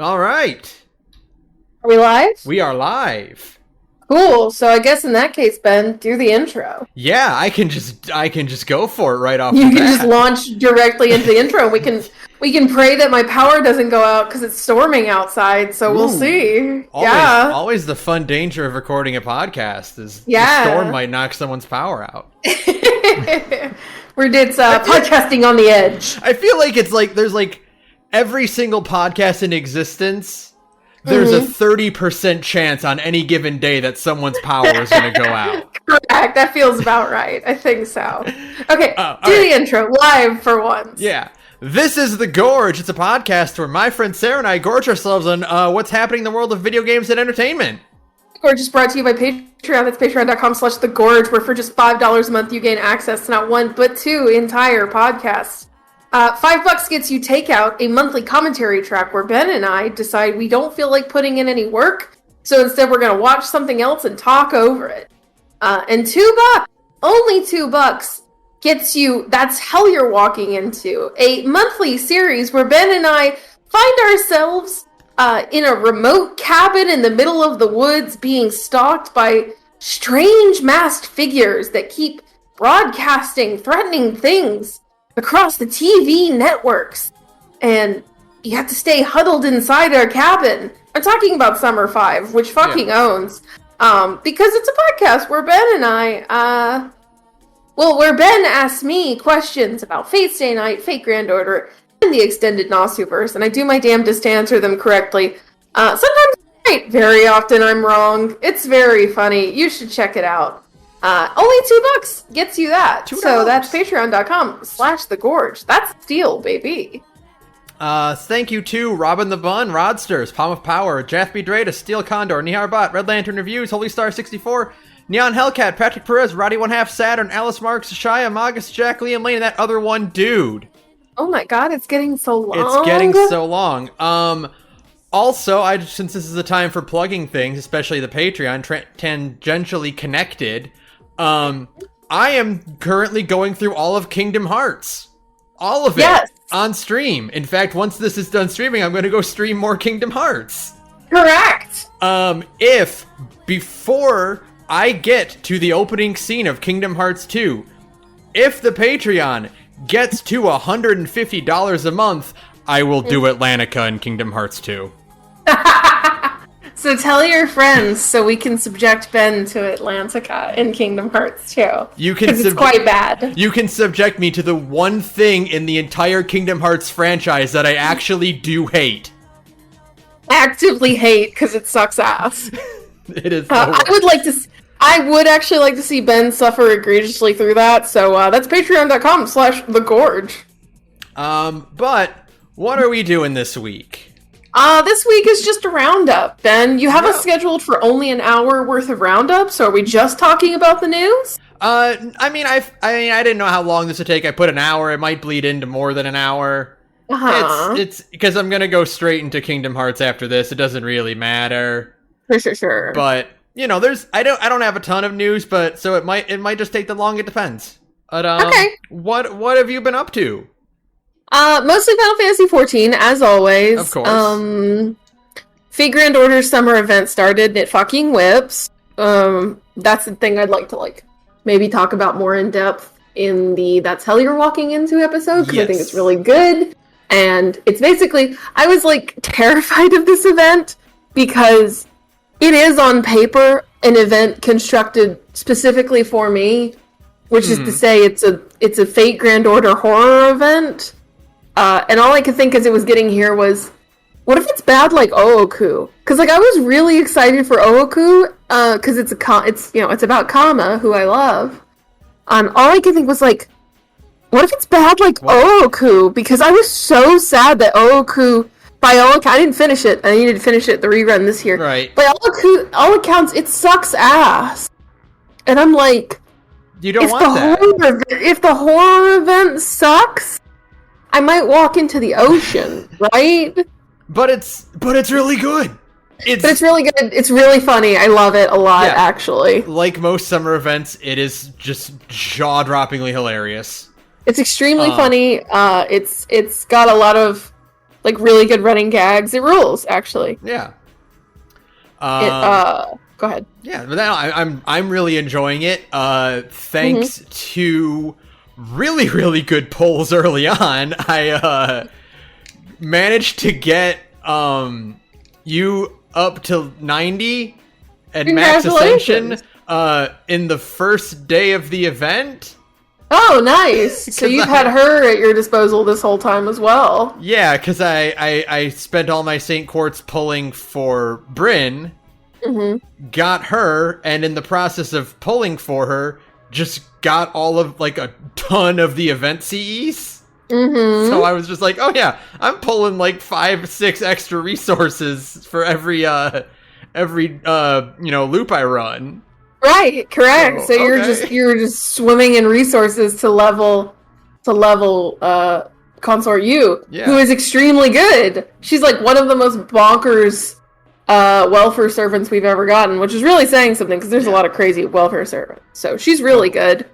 All right. Are we live? We are live. Cool. So I guess in that case, Ben, do the intro. Yeah, I can just go for it right off You the can bat. just launch directly into the intro. We can pray that my power doesn't go out because it's storming outside. So we'll see. Always the fun danger of recording a podcast is the storm might knock someone's power out. It's podcasting on the edge. I feel like it's like there's like every single podcast in existence. There's a 30% chance on any given day that someone's power is going to go out. Correct. That feels about right. I think so. Okay, the intro live for once. Yeah. This is The Gorge. It's a podcast where my friend Sarah and I gorge ourselves on what's happening in the world of video games and entertainment. The Gorge is brought to you by Patreon. That's patreon.com/thegorge, where for just $5 a month you gain access to not one, but two entire podcasts. $5 gets you Takeout, a monthly commentary track where Ben and I decide we don't feel like putting in any work, so instead we're going to watch something else and talk over it. And $2, only $2, gets you That's Hell You're Walking Into, a monthly series where Ben and I find ourselves in a remote cabin in the middle of the woods being stalked by strange masked figures that keep broadcasting threatening things across the TV networks, and you have to stay huddled inside our cabin. I'm talking about Summer 5, which fucking owns, because it's a podcast where Ben and I, where Ben asks me questions about Fate Stay Night, Fate Grand Order, and the extended Nasuverse, and I do my damnedest to answer them correctly. Sometimes I'm right, very often I'm wrong. It's very funny. You should check it out. Only $2 gets you that. $2. So that's patreon.com/thegorge. That's a steal, baby. Thank you to Robin the Bun, Rodsters, Palm of Power, Jathby Drada, Steel Condor, Nihar Bot, Red Lantern Reviews, Holy Star 64, Neon Hellcat, Patrick Perez, Roddy 1/2 Saturn, Alice Marks, Shia, Magus, Jack, Liam Lane, and that other one dude. Oh my god, it's getting so long. It's getting so long. Also, since this is a time for plugging things, especially the Patreon, tangentially connected, I am currently going through all of Kingdom Hearts. All of it on stream. In fact, once this is done streaming, I'm going to go stream more Kingdom Hearts. Correct. If before I get to the opening scene of Kingdom Hearts 2, if the Patreon gets to $150 a month, I will do Atlantica in Kingdom Hearts 2. So tell your friends so we can subject Ben to Atlantica in Kingdom Hearts 2. Because it's quite bad. You can subject me to the one thing in the entire Kingdom Hearts franchise that I actually do hate. Actively hate because it sucks ass. It is. I would actually like to see Ben suffer egregiously through that. So that's patreon.com/thegorge. But what are we doing this week? This week is just a roundup, Ben. You have us scheduled for only an hour worth of roundup, so are we just talking about the news? I didn't know how long this would take. I put an hour. It might bleed into more than an hour. It's because I'm gonna go straight into Kingdom Hearts after this. It doesn't really matter. Sure. But I don't have a ton of news, but so it might just take the long. It depends. But okay. What have you been up to? Mostly Final Fantasy 14, as always. Of course. Fate Grand Order summer event started, and it fucking whips. That's the thing I'd like to, maybe talk about more in depth in the That's Hell You're Walking Into episode, because I think it's really good. And it's basically, I was, terrified of this event, because it is, on paper, an event constructed specifically for me, which is to say it's a Fate Grand Order horror event. And all I could think as it was getting here was, what if it's bad like Ooku? Because I was really excited for Ooku, because it's about Kama, who I love. All I could think was what if it's bad like Ooku? Because I was so sad that Ooku, by all accounts, I didn't finish it. I needed to finish it, the rerun this year. Right. By all accounts, it sucks ass. And I'm like, you don't want that. If the horror event sucks, I might walk into the ocean, right? But it's really good. It's really good. It's really funny. I love it a lot, actually. Like most summer events, it is just jaw-droppingly hilarious. It's extremely funny. It's got a lot of like really good running gags. It rules, actually. Yeah. Go ahead. Yeah, but I'm really enjoying it. Thanks to really, really good polls early on, I managed to get you up to 90 at max ascension in the first day of the event. Oh, nice. So you've had her at your disposal this whole time as well. Yeah, because I spent all my St. Quartz pulling for Bryn, got her, and in the process of pulling for her, just got all of, like, a ton of the event CEs. So I was just like, oh yeah, I'm pulling like 5-6 extra resources for every loop I run. Right, correct. So you're just swimming in resources to level Consort U, who is extremely good. She's like one of the most bonkers welfare servants we've ever gotten, which is really saying something because there's a lot of crazy welfare servants. So she's really good.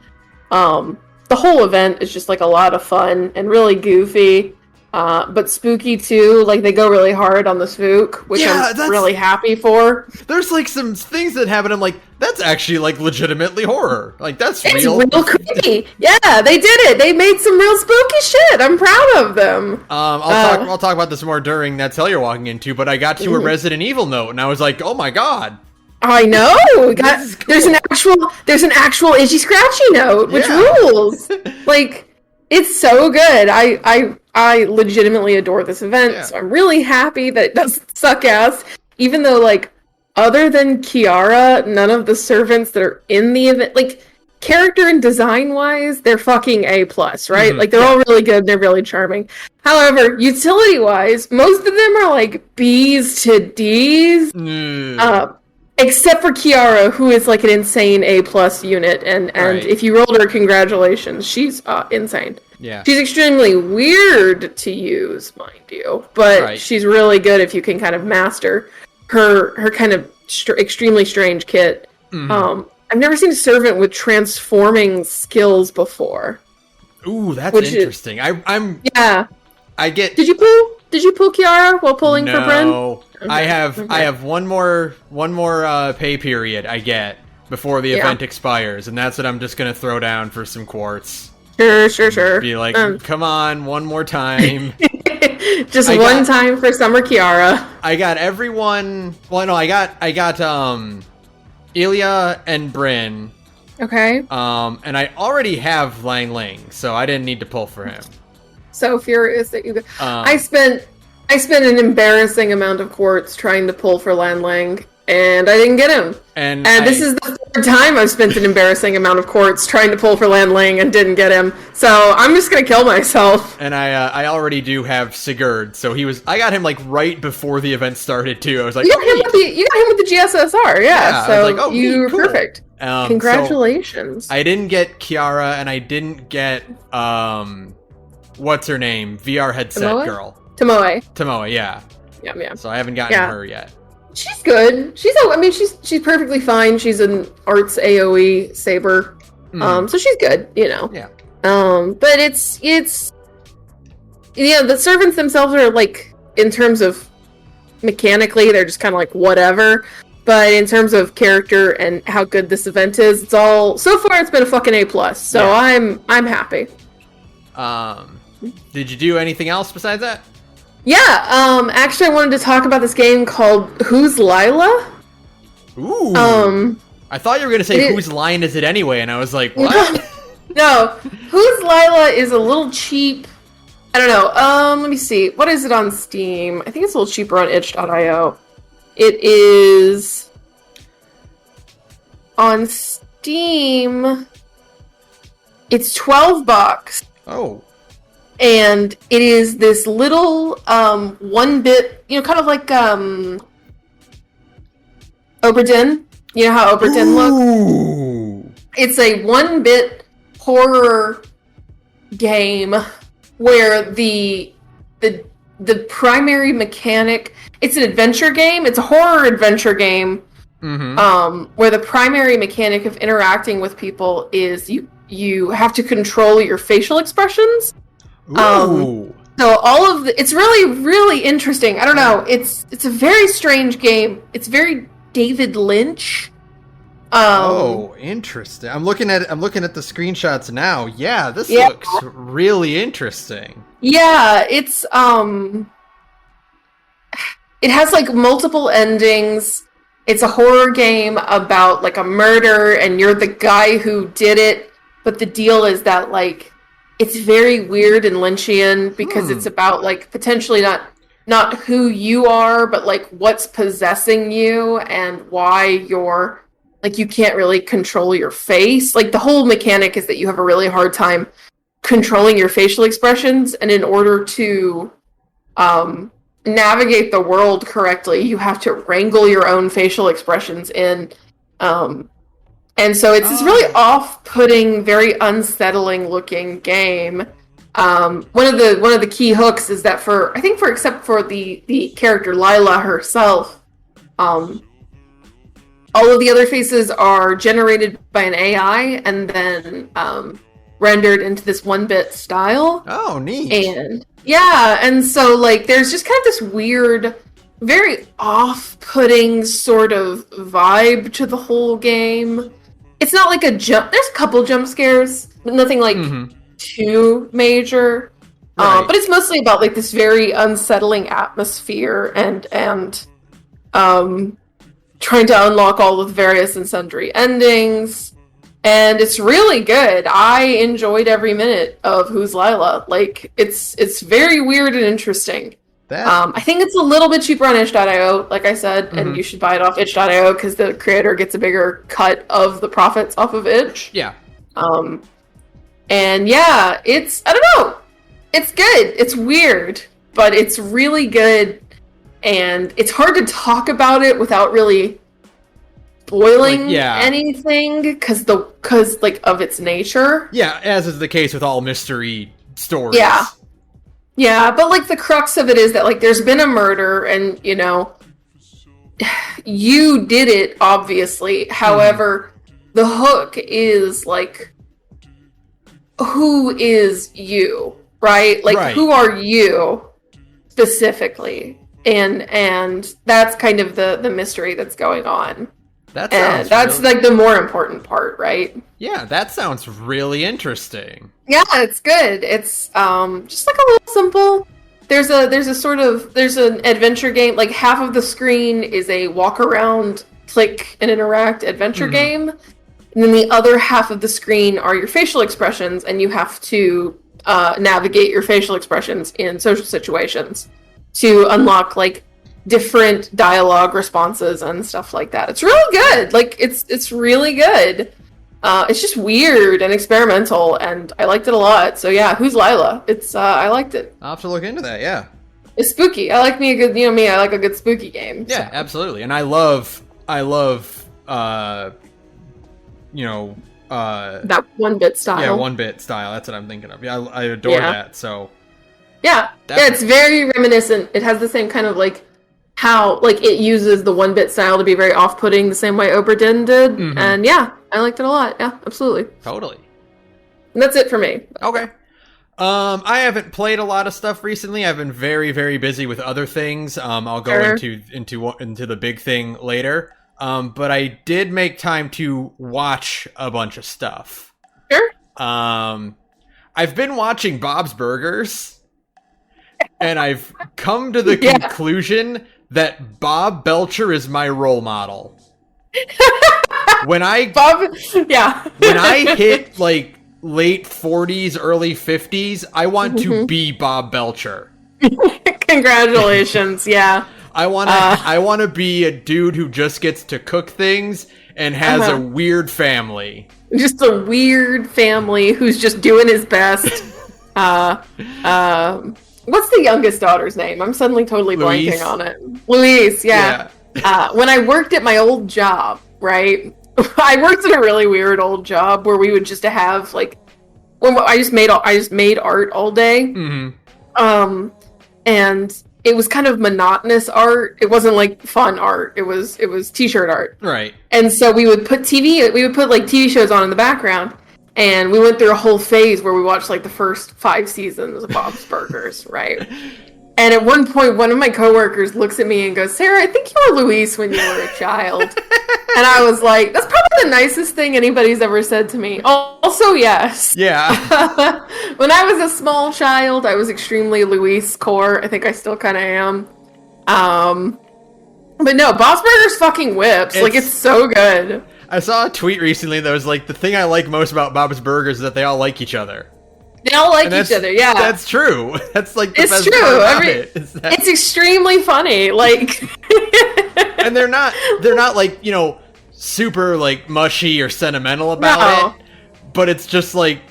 The whole event is just like a lot of fun and really goofy, but spooky too. Like they go really hard on the spook, which I'm really happy for. There's like some things that happen. I'm like, that's actually like legitimately horror. Like it's real creepy. Yeah, they did it. They made some real spooky shit. I'm proud of them. I'll talk about this more during That's Hell You're Walking Into. But I got to a Resident Evil note, and I was like, oh my god. I know. There's an actual itchy scratchy note, which rules. Like, it's so good. I legitimately adore this event. So I'm really happy that it doesn't suck ass. Even though, like, other than Kiara, none of the servants that are in the event, like, character and design wise, they're fucking A+, right? Like, they're all really good. They're really charming. However, utility wise, most of them are like B's to D's. Except for Kiara, who is like an insane A+ unit, and if you rolled her, congratulations, she's insane. Yeah, she's extremely weird to use, mind you, but she's really good if you can kind of master her kind of extremely strange kit. I've never seen a servant with transforming skills before. Ooh, that's interesting. I get. Did you pull Kiara while pulling for Bryn? No. Okay. I have one more pay period I get before the event expires, and that's what I'm just gonna throw down for some quartz. Sure. Be like, come on, one more time. Just one time for Summer Kiara. I got everyone. Well, no, I got Ilya and Bryn. Okay. And I already have Lang Ling, so I didn't need to pull for him. So furious that you. I spent an embarrassing amount of quartz trying to pull for Lan Lang, and I didn't get him. And this is the third time I've spent an embarrassing amount of quartz trying to pull for Lan Lang and didn't get him. So I'm just gonna kill myself. And I already do have Sigurd, so I got him like right before the event started too. I was like, you got him with the GSSR, yeah. So I was like, you're cool. Perfect. Congratulations. So I didn't get Kiara, and I didn't get what's her name? VR headset girl. Tomoe, yeah. Yeah. So I haven't gotten her yet. She's good. She's perfectly fine. She's an arts AoE saber. So she's good, you know. Yeah. But it's the servants themselves are like, in terms of mechanically, they're just kind of like whatever. But in terms of character and how good this event is, it's all so far it's been a fucking A+. So I'm happy. Did you do anything else besides that? Yeah, actually I wanted to talk about this game called Whose Lila? Ooh. I thought you were going to say Whose Line Is It Anyway, and I was like, what? No, Whose Lila is a little cheap. I don't know. Let me see. What is it on Steam? I think it's a little cheaper on itch.io. It is on Steam. It's $12. Oh. And it is this little 1-bit, kind of like Oberdin. You know how Oberdin looks? It's a 1-bit horror game where the primary mechanic, it's an adventure game. It's a horror adventure game. Where the primary mechanic of interacting with people is you have to control your facial expressions. Ooh. So it's really, really interesting. I don't know. It's a very strange game. It's very David Lynch. Oh, interesting. I'm looking at the screenshots now. Yeah, this looks really interesting. Yeah, it has like multiple endings. It's a horror game about like a murder, and you're the guy who did it. But the deal is that like it's very weird and Lynchian because it's about like potentially not who you are, but like what's possessing you and why you're like you can't really control your face. Like the whole mechanic is that you have a really hard time controlling your facial expressions, and in order to navigate the world correctly, you have to wrangle your own facial expressions in. And so it's this really off-putting, very unsettling-looking game. One of the key hooks is that except for the character Lila herself, all of the other faces are generated by an AI and then rendered into this 1-bit style. Oh, neat. And so like there's just kind of this weird, very off-putting sort of vibe to the whole game. It's not like there's a couple jump scares, but nothing like too major. Right. But it's mostly about like this very unsettling atmosphere and trying to unlock all of the various and sundry endings. And it's really good. I enjoyed every minute of Who's Lila. Like it's very weird and interesting. I think it's a little bit cheaper on itch.io, like I said, and you should buy it off itch.io because the creator gets a bigger cut of the profits off of itch. Yeah. And yeah, I don't know. It's good. It's weird, but it's really good. And it's hard to talk about it without really spoiling anything because of its nature. Yeah, as is the case with all mystery stories. Yeah. Yeah, but like the crux of it is that like there's been a murder and, you know, you did it, obviously. However, the hook is like, who is you, right? Like, who are you specifically? And that's kind of the mystery that's going on. That's like the more important part, right? Yeah, that sounds really interesting. Yeah, it's good. It's just like a little simple. There's an adventure game. Like half of the screen is a walk around, click and interact adventure game, and then the other half of the screen are your facial expressions, and you have to navigate your facial expressions in social situations to unlock like different dialogue responses and stuff like that. It's really good. Like it's really good. It's just weird and experimental, and I liked it a lot. So yeah, Who's Lila? I liked it. I'll have to look into that. Yeah, it's spooky. I like me a good, I like a good spooky game. Yeah, so. Absolutely. And I love that 1-bit style. Yeah, 1-bit style. That's what I'm thinking of. Yeah, I adore that. So yeah, it's very reminiscent. It has the same kind of like how like it uses the 1-bit style to be very off-putting the same way Oberdin did. And yeah, I liked it a lot. Yeah, absolutely. Totally. And that's it for me. Okay. I haven't played a lot of stuff recently. I've been very, very busy with other things. I'll go into the big thing later. But I did make time to watch a bunch of stuff. Sure. I've been watching Bob's Burgers, and I've come to the conclusion that Bob Belcher is my role model. When I hit like late 40s, early 50s, I want to be Bob Belcher. Congratulations, yeah. I want to be a dude who just gets to cook things and has a weird family. Just a weird family who's just doing his best. What's the youngest daughter's name? I'm suddenly totally blanking on it. Louise, yeah. When I worked at my old job, right? I worked at a really weird old job where we would just have like, I just made art all day. And it was kind of monotonous art. It wasn't like fun art. It was t-shirt art. Right. And so we would put like TV shows on in the background. And we went through a whole phase where we watched like the first 5 seasons of Bob's Burgers, right? And at one point, one of my coworkers looks at me and goes, "Sarah, I think you were Luis when you were a child." And I was like, that's probably the nicest thing anybody's ever said to me. Also, yes. Yeah. When I was a small child, I was extremely Luis core. I think I still kind of am. But no, Bob's Burgers fucking whips. It's so good. I saw a tweet recently that was like, the thing I like most about Bob's Burgers is that they all like each other. They all like each other, yeah. That's true. That's like the it's best true. part about it. It's extremely funny. Like, and they're not like, super like mushy or sentimental about it. But it's just like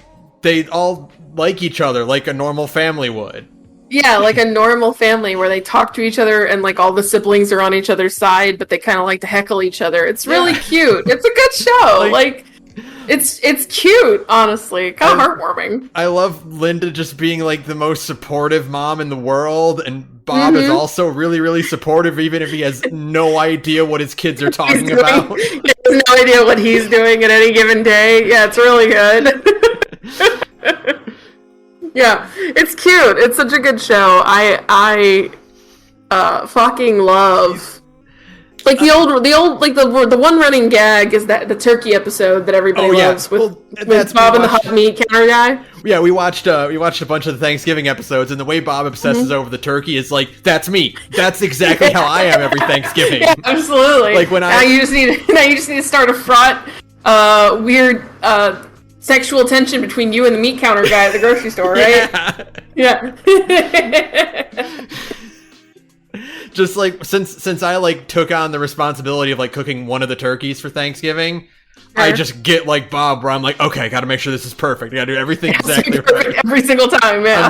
they all like each other like a normal family would. Yeah, like a normal family where they talk to each other and like all the siblings are on each other's side, but they kind of like to heckle each other. It's really cute. It's a good show. Like it's cute, honestly. Kind of heartwarming. I love Linda just being like the most supportive mom in the world, and Bob is also really, really supportive, even if he has no idea what his kids are talking about. He has no idea what he's doing at any given day. Yeah, it's really good. Yeah, it's cute. It's such a good show. I fucking love. Like the old, like the one running gag is that the turkey episode that everybody loves with Bob and the hot meat counter guy. Yeah, we watched a bunch of the Thanksgiving episodes, and the way Bob obsesses over the turkey is like, that's me. That's exactly how I am every Thanksgiving. Yeah, absolutely. Like when now you just need to start a fraught, weird sexual tension between you and the meat counter guy at the grocery store, right? Yeah. Just like since I like took on the responsibility of like cooking one of the turkeys for Thanksgiving, I just get like Bob, where I'm like, okay, I got to make sure this is perfect. I got to do everything exactly right every single time. Yeah,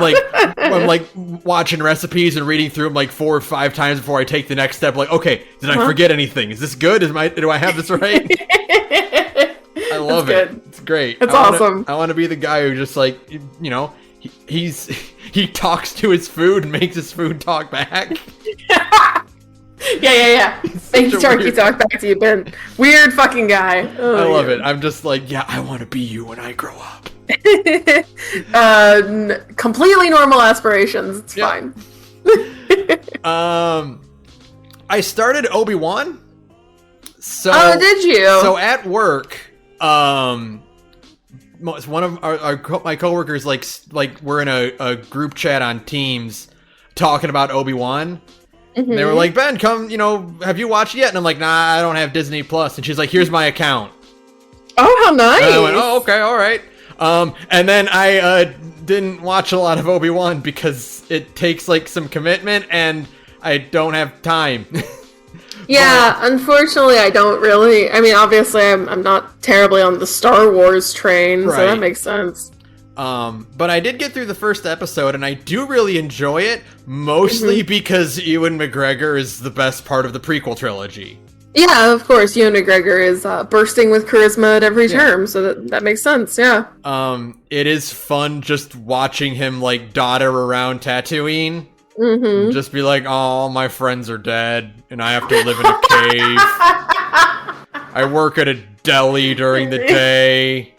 I'm like watching recipes and reading through them like 4 or 5 times before I take the next step. Like, okay, did I forget anything? Is this good? Do I have this right? I love it. It's great. It's awesome. I want to be the guy who just like, he talks to his food and makes his food talk back. Yeah. Thank you, turkey. Talk back to you, Ben. Weird fucking guy. Oh, I love it. I'm just like, yeah, I want to be you when I grow up. Completely normal aspirations. It's fine. I started Obi-Wan. So, did you? So at work, one of my coworkers like we're in a group chat on Teams talking about Obi-Wan. Mm-hmm. They were like, Ben, come, have you watched it yet? And I'm like, nah, I don't have Disney Plus. And she's like, here's my account. Oh, how nice. And I went, oh, okay, all right. And then I didn't watch a lot of Obi-Wan because it takes like some commitment and I don't have time. Yeah, unfortunately, I don't really. I mean, obviously, I'm not terribly on the Star Wars train, so that makes sense. But I did get through the first episode, and I do really enjoy it, mostly because Ewan McGregor is the best part of the prequel trilogy. Yeah, of course, Ewan McGregor is bursting with charisma at every term, so that makes sense, yeah. It is fun just watching him, like, dodder around Tatooine. Mm-hmm. Just be like, oh, my friends are dead, and I have to live in a cave. I work at a deli during the day.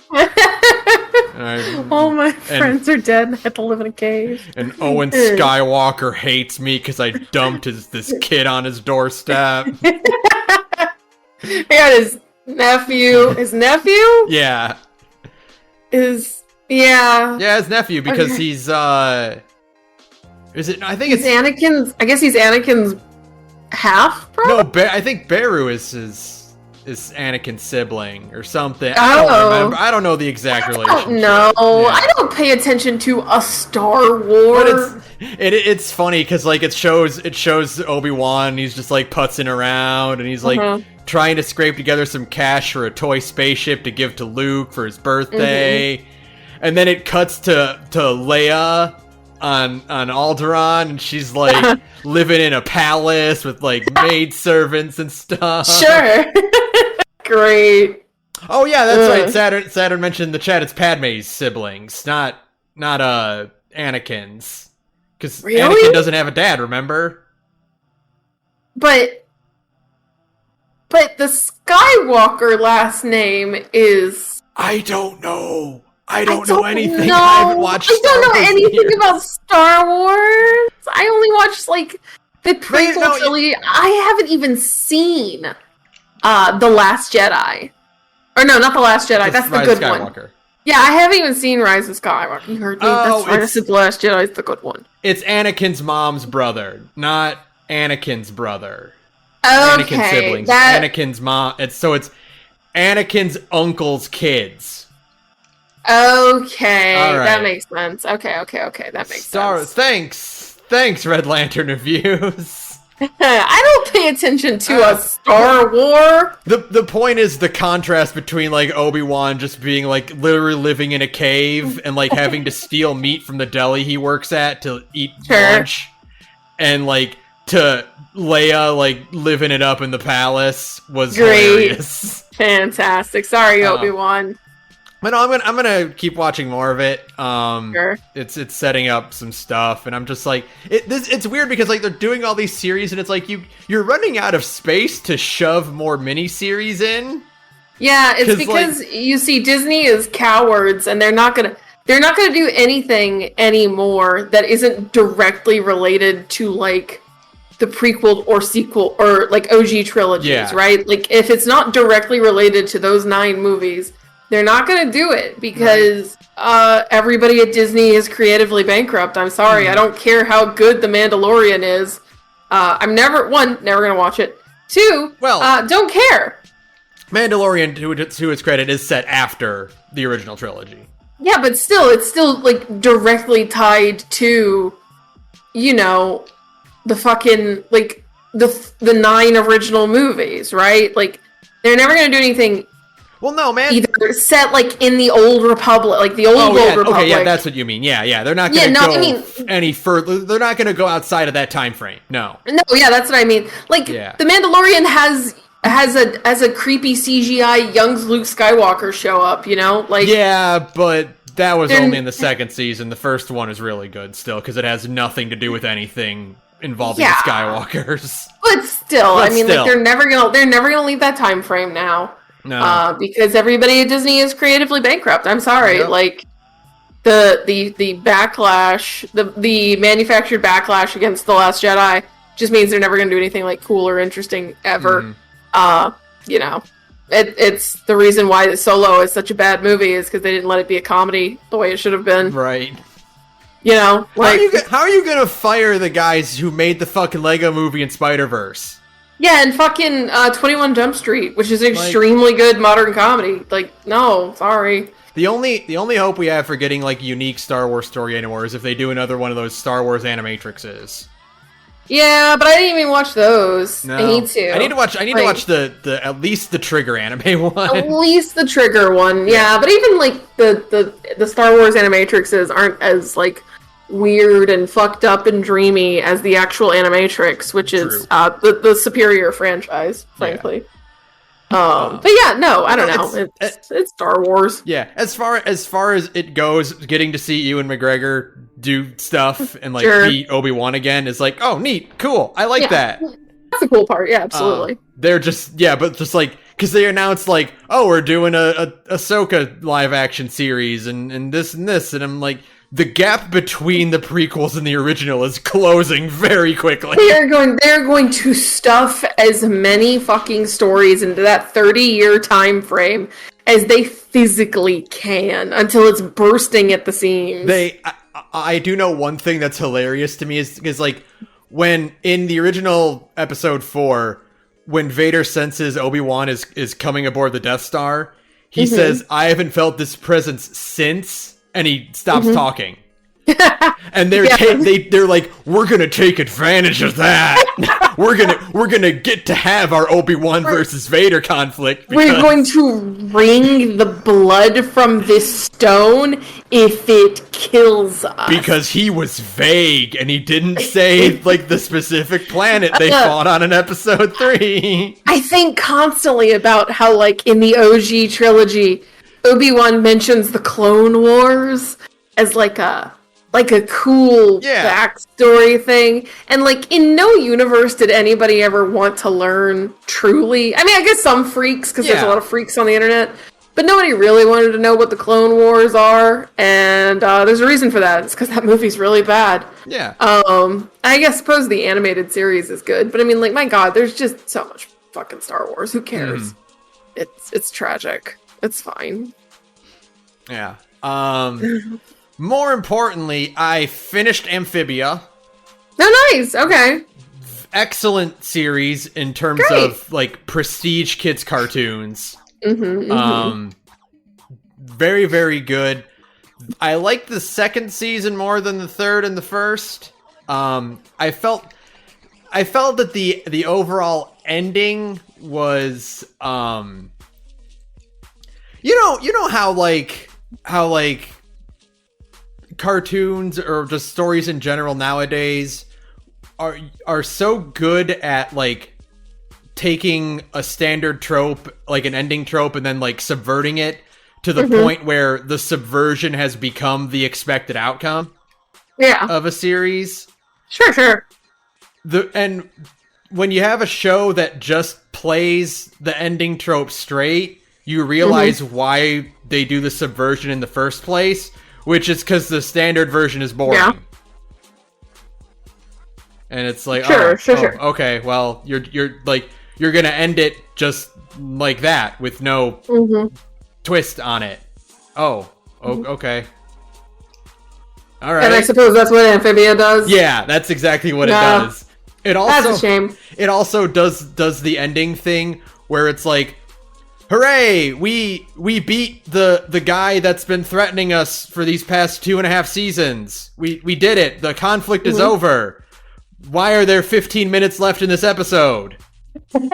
All my friends are dead, and I have to live in a cave. And Owen Skywalker hates me because I dumped this kid on his doorstep. He got his nephew. His nephew? Yeah. Yeah, his nephew, because he's, is it? I think it's Anakin's. I guess he's Anakin's half brother. No, I think Beru is Anakin's sibling or something. Oh. I don't remember. I don't know the exact relationship. No, I don't pay attention to a Star Wars. But it's funny because like it shows Obi-Wan. He's just like putzing around and he's like trying to scrape together some cash for a toy spaceship to give to Luke for his birthday, and then it cuts to Leia on Alderaan, and she's like living in a palace with like maid servants and stuff. Sure. Great. Oh yeah, that's right. Saturn mentioned in the chat it's Padme's siblings, not Anakin's. Because Anakin doesn't have a dad, remember? But the Skywalker last name is... I don't know. I don't know anything. No, I haven't watched I don't know anything years. about Star Wars. I only watched like the prequel trilogy. I haven't even seen The Last Jedi. Or no, not The Last Jedi. That's the good one. Yeah, I haven't even seen Rise of Skywalker. You heard me. That's right. I said The Last Jedi is the good one. It's Anakin's mom's brother, not Anakin's brother. Okay, Anakin's siblings. Anakin's mom. It's Anakin's uncle's kids. Okay, right. That makes sense. Okay, that makes sense. Thanks, Red Lantern Reviews. I don't pay attention to a Star War. The point is the contrast between like Obi-Wan just being like literally living in a cave and like having to steal meat from the deli he works at to eat lunch, and like to Leia like living it up in the palace was hilarious. Fantastic. Sorry, Obi-Wan. But no, I'm gonna keep watching more of it. Sure. It's setting up some stuff, and I'm just like, it's weird because like they're doing all these series, and it's like you're running out of space to shove more miniseries in. Yeah, it's because you see Disney is cowards, and they're not gonna do anything anymore that isn't directly related to like the prequel or sequel or like OG trilogies, right? Like if it's not directly related to those 9 movies. They're not going to do it because everybody at Disney is creatively bankrupt. I'm sorry. I don't care how good The Mandalorian is. I'm never going to watch it. 2, don't care. Mandalorian, to its credit, is set after the original trilogy. Yeah, but still, it's still like directly tied to, you know, the fucking, like, the 9 original movies, right? Like, they're never going to do anything. Well, no, man. Either set like in the old Republic, like the old Republic. Okay, yeah, that's what you mean. Yeah, they're not going to go any further. They're not going to go outside of that time frame. No, yeah, that's what I mean. Like The Mandalorian has a creepy CGI young Luke Skywalker show up. You know, like but that was only in the 2nd season. The first one is really good still because it has nothing to do with anything involving the Skywalkers. But still, like they're never gonna leave that time frame now. No, because everybody at Disney is creatively bankrupt. I'm sorry, like the backlash, the manufactured backlash against The Last Jedi just means they're never going to do anything like cool or interesting ever. You know, it's the reason why Solo is such a bad movie is because they didn't let it be a comedy the way it should have been. Right. You know, like how are you gonna fire the guys who made the fucking Lego Movie and Spider-Verse? Yeah, and fucking 21 Jump Street, which is an extremely good modern comedy. Like, no, sorry. The only hope we have for getting like unique Star Wars story anymore is if they do another one of those Star Wars Animatrixes. Yeah, but I didn't even watch those. No. I need to. I need to watch the at least the Trigger anime one. At least the Trigger one, yeah. But even like the Star Wars Animatrixes aren't as like weird and fucked up and dreamy as the actual Animatrix, which is the superior franchise, frankly. But yeah, no, I don't know. It's Star Wars. Yeah, as far as it goes, getting to see Ewan McGregor do stuff and like beat Obi-Wan again is like, oh, neat, cool. I like that. That's the cool part. Yeah, absolutely. They're just but just like because they announced like, oh, we're doing a Ahsoka live action series and this, and I'm like, the gap between the prequels and the original is closing very quickly. They're going to stuff as many fucking stories into that 30-year time frame as they physically can until it's bursting at the seams. I do know one thing that's hilarious to me is like when in the original episode 4, when Vader senses Obi-Wan is coming aboard the Death Star, he says, "I haven't felt this presence since." And he stops talking. And they're like, we're gonna take advantage of that. we're gonna get to have our Obi-Wan versus Vader conflict. We're going to wring the blood from this stone if it kills us. Because he was vague and he didn't say like the specific planet they fought on in episode 3. I think constantly about how like in the OG trilogy, Obi-Wan mentions the Clone Wars as like a cool backstory thing. And like in no universe did anybody ever want to learn truly. I mean, I guess some freaks, because there's a lot of freaks on the internet. But nobody really wanted to know what the Clone Wars are, and there's a reason for that. It's because that movie's really bad. Yeah. I suppose the animated series is good, but I mean, like, my God, there's just so much fucking Star Wars. Who cares? It's tragic. It's fine. Yeah. More importantly, I finished Amphibia. Oh, nice. Okay. Excellent series in terms of like prestige kids cartoons. Very, very good. I liked the second season more than the third and the first. I felt that the overall ending was you know how cartoons or just stories in general nowadays are so good at like taking a standard trope, like an ending trope, and then like subverting it to the point where the subversion has become the expected outcome of a series. Sure. And when you have a show that just plays the ending trope straight, you realize why they do the subversion in the first place, which is because the standard version is boring. Yeah. And it's like, sure. Okay, well, you're gonna end it just like that with no twist on it. Okay. All right. And I suppose that's what Amphibia does. Yeah, that's exactly what it does. It also, that's a shame. It also does the ending thing where it's like, hooray, we beat the guy that's been threatening us for these past 2.5 seasons. We did it. The conflict is over. Why are there 15 minutes left in this episode? Oh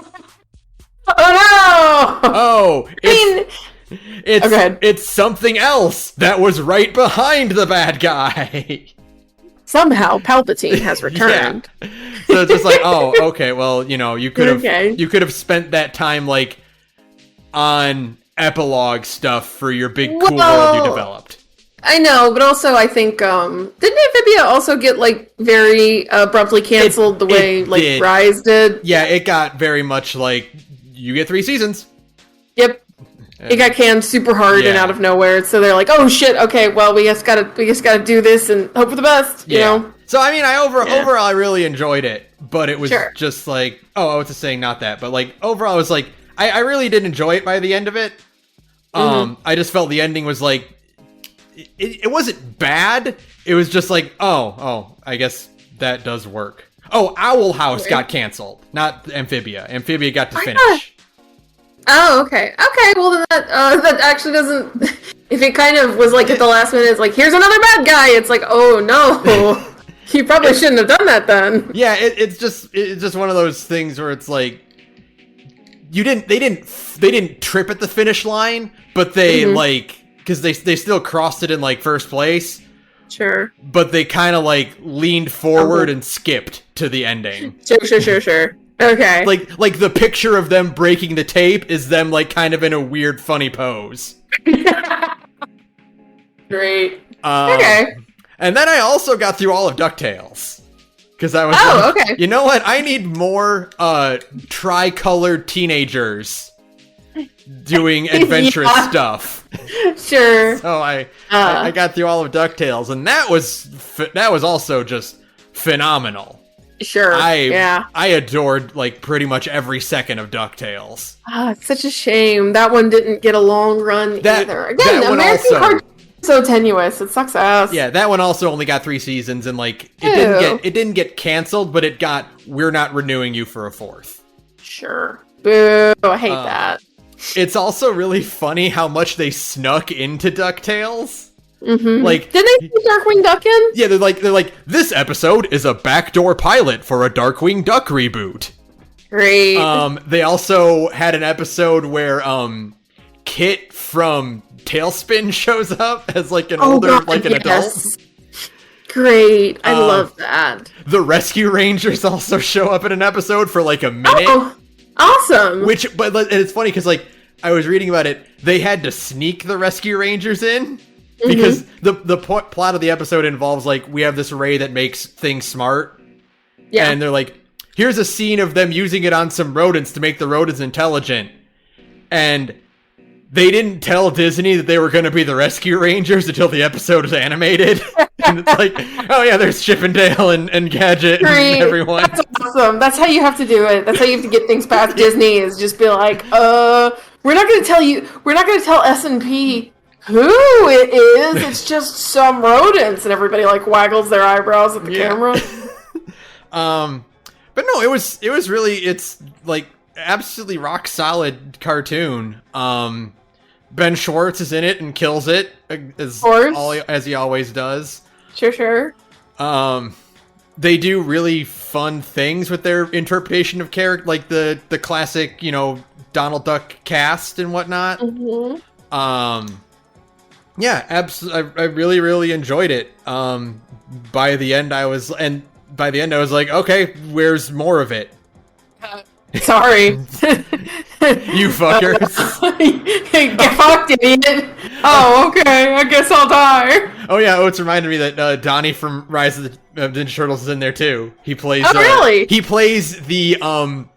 no! Oh, it's something else that was right behind the bad guy. Somehow Palpatine has returned. Yeah. So it's just like, oh, okay, well, you could have spent that time like on epilogue stuff for your big cool world you developed. I know, but also I think didn't Amphibia also get like very abruptly canceled the way like Rise did? Yeah, it got very much like you get 3 seasons. Yep. It got canned super hard and out of nowhere, so they're like, "Oh shit! Okay, well, we just gotta do this and hope for the best." You know. So I mean, overall I really enjoyed it, but it was just like, I was just saying not that, but like overall I was like, I really did enjoy it by the end of it. I just felt the ending was like, it wasn't bad. It was just like, I guess that does work. Oh, Owl House got canceled, not Amphibia. Amphibia got to finish. Oh, okay. Okay, well then that actually doesn't... If it kind of was like at the last minute, it's like, here's another bad guy! It's like, oh no! You probably shouldn't have done that then. Yeah, it's just one of those things where it's like, they didn't trip at the finish line, but they like, because they still crossed it in like first place. Sure. But they kind of like leaned forward and skipped to the ending. Sure. Okay. Like the picture of them breaking the tape is them like kind of in a weird funny pose. Great. Okay. And then I also got through all of DuckTales. Because I was okay. You know what? I need more tri-colored teenagers doing adventurous stuff. Sure. So I got through all of DuckTales, and that was also just phenomenal. Sure. I adored like pretty much every second of DuckTales. It's such a shame that one didn't get a long run either. Again, that American cartoon is so tenuous. It sucks ass. Yeah, that one also only got 3 seasons, and like it didn't get canceled, but it got, we're not renewing you for a 4th. Sure. Boo! I hate that. It's also really funny how much they snuck into DuckTales. Like, did they put Darkwing Duck in? Yeah, they're like, this episode is a backdoor pilot for a Darkwing Duck reboot. Great. They also had an episode where Kit from Tailspin shows up as like an an adult. Great. I love that. The Rescue Rangers also show up in an episode for like a minute. Oh, awesome. But it's funny because like I was reading about it, they had to sneak the Rescue Rangers in. Because the plot of the episode involves, like, we have this ray that makes things smart. Yeah. And they're like, here's a scene of them using it on some rodents to make the rodents intelligent. And they didn't tell Disney that they were going to be the Rescue Rangers until the episode was animated. And it's like, oh yeah, there's Chip and Dale and Gadget and everyone. That's awesome. That's how you have to do it. That's how you have to get things past Disney, is just be like, we're not going to tell S&P who it is. It's just some rodents. And everybody like waggles their eyebrows at the camera. But no, it was really, it's like absolutely rock solid cartoon. Ben Schwartz is in it and kills it as he always does. Sure. They do really fun things with their interpretation of character, like the classic, Donald Duck cast and whatnot. Yeah, absolutely. I really, really enjoyed it. By the end, I was like, okay, where's more of it? Sorry. You fuckers. Get fucked, idiot. Oh, okay. I guess I'll die. Oh, yeah. Oh, it's reminded me that Donnie from Rise of the Ninja Turtles is in there, too. He plays... really? He plays the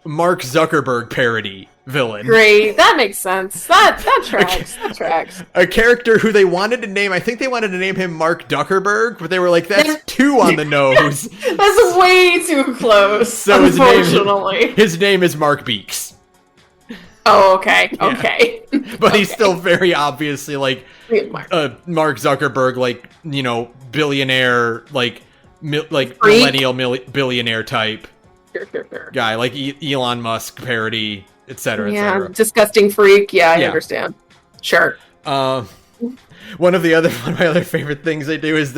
Mark Zuckerberg parody villain. Great. That makes sense. That tracks. That tracks. A character who they wanted to name... I think they wanted to name him Mark Duckerberg, but they were like, that's too on the nose. That's way too close, so unfortunately. His name is Mark Beeks. Oh, okay. Okay. But he's still very obviously like Mark Zuckerberg, like, billionaire, like millennial billionaire type guy, like Elon Musk parody, etc. Yeah, disgusting freak. Yeah, I understand. Sure. One of my other favorite things they do is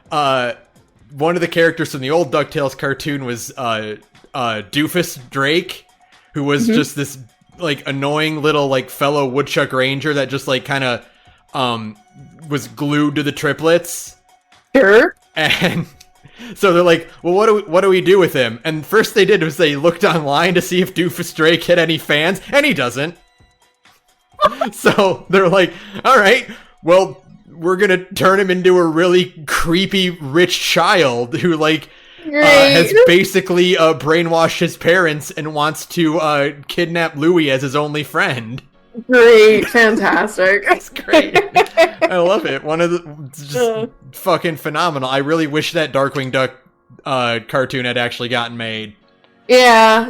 one of the characters from the old DuckTales cartoon was Doofus Drake, who was just this like annoying little like fellow woodchuck ranger that just like kind of was glued to the triplets. Sure. And so they're like, well, what do we do with him? And first they did was they looked online to see if Doofus Drake had any fans, and he doesn't. So they're like, all right, well, we're gonna turn him into a really creepy rich child who like has basically brainwashed his parents and wants to kidnap Louie as his only friend. Great, fantastic. It's great. I love it. It's just fucking phenomenal. I really wish that Darkwing Duck cartoon had actually gotten made. Yeah,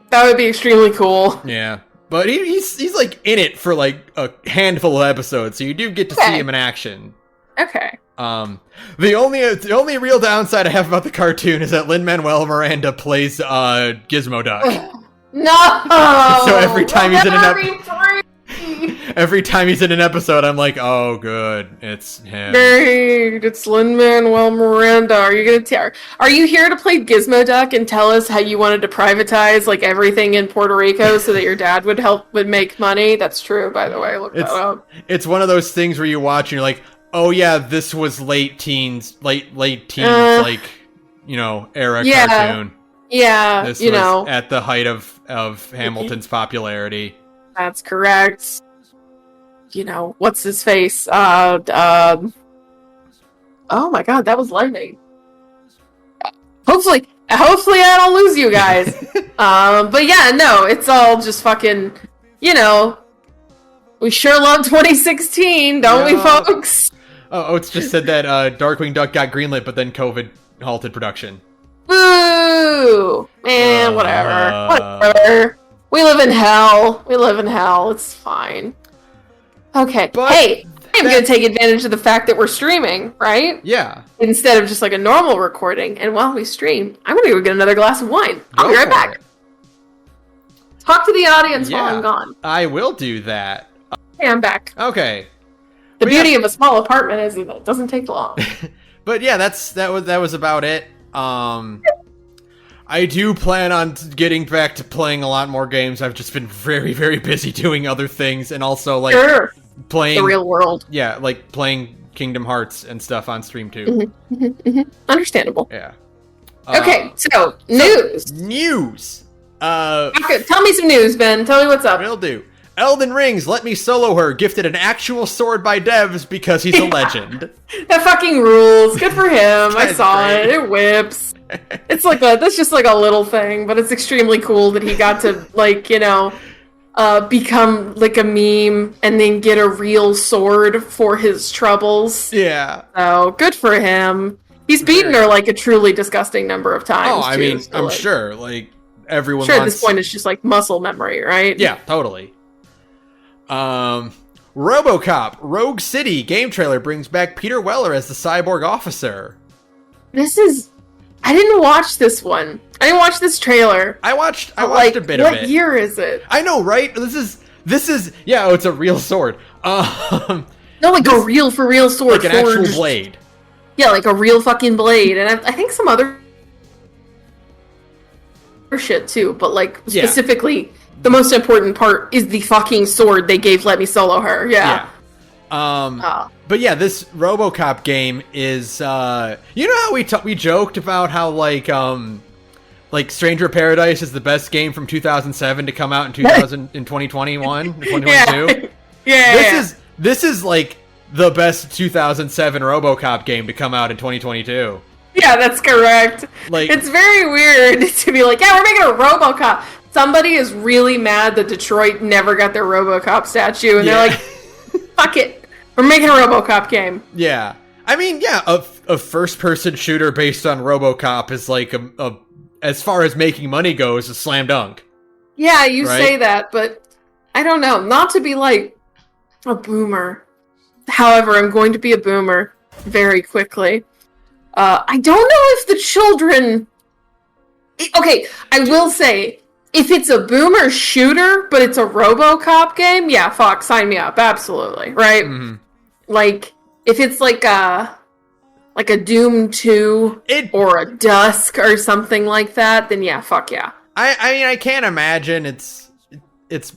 that would be extremely cool. Yeah. But he's like in it for like a handful of episodes, so you do get to see him in action. Okay. The only real downside I have about the cartoon is that Lin-Manuel Miranda plays Gizmo Duck. No. So every time he's in an episode, I'm like, oh, good, it's him. Great, it's Lin-Manuel Miranda. Are you here to play Gizmo Duck and tell us how you wanted to privatize like everything in Puerto Rico so that your dad would make money? That's true, by the way. Look that up. It's one of those things where you watch and you're like, oh yeah, this was late teens, like era cartoon. Yeah, this was at the height of Hamilton's popularity. That's correct. What's his face? Oh my god, that was lightning. Hopefully I don't lose you guys. But yeah, no, it's all just fucking, we sure love 2016, don't we, folks? Oh, it's just said that Darkwing Duck got greenlit, but then COVID halted production. Boo! Man, whatever. We live in hell. It's fine. Okay. But hey, I'm going to take advantage of the fact that we're streaming, right? Yeah. Instead of just like a normal recording. And while we stream, I'm going to go get another glass of wine. I'll be right back. Talk to the audience while I'm gone. I will do that. Hey, I'm back. Okay. The beauty of a small apartment is that it doesn't take long. But yeah, that was about it. I do plan on getting back to playing a lot more games. I've just been very, very busy doing other things, and also like playing the real world. Yeah, like playing Kingdom Hearts and stuff on stream too. Understandable. Yeah. Okay, so news. Okay, tell me some news, Ben. Tell me what's up. Will do. Elden Rings, Let Me Solo Her, gifted an actual sword by devs because he's a legend. That fucking rules. Good for him. I saw it. It whips. It's like that's just like a little thing, but it's extremely cool that he got to become like a meme and then get a real sword for his troubles. Yeah. So good for him. He's beaten her like a truly disgusking number of times. Oh, I mean, so, I'm like, sure. Like, everyone sure, wants... at this point, it's just like muscle memory, right? Yeah, totally. RoboCop, Rogue City game trailer brings back Peter Weller as the cyborg officer. I didn't watch this one. I didn't watch this trailer. I watched a bit of it. What year is it? I know, right? This is yeah, oh, it's a real sword. No, like a real for real sword. Like an actual blade. Yeah, like a real fucking blade. And I think some other shit too, but like specifically the most important part is the fucking sword they gave Let Me Solo Her. Yeah. But yeah, this RoboCop game is you know how we joked about how like Stranger Paradise is the best game from 2007 to come out in 2021 or 2022. Yeah. This is like the best 2007 RoboCop game to come out in 2022. Yeah, that's correct. Like, it's very weird to be like, yeah, we're making a RoboCop. Somebody is really mad that Detroit never got their RoboCop statue, and they're like, fuck it, we're making a RoboCop game. Yeah. I mean, yeah, a first-person shooter based on RoboCop is like a as far as making money goes, a slam dunk. Yeah, you say that, but I don't know. Not to be like a boomer. However, I'm going to be a boomer very quickly. I don't know if the children... Okay, I will say, if it's a boomer shooter, but it's a RoboCop game, yeah, fuck, sign me up, absolutely, right? Mm-hmm. Like, if it's like a Doom 2 or a Dusk or something like that, then yeah, fuck yeah. I mean, I can't imagine it's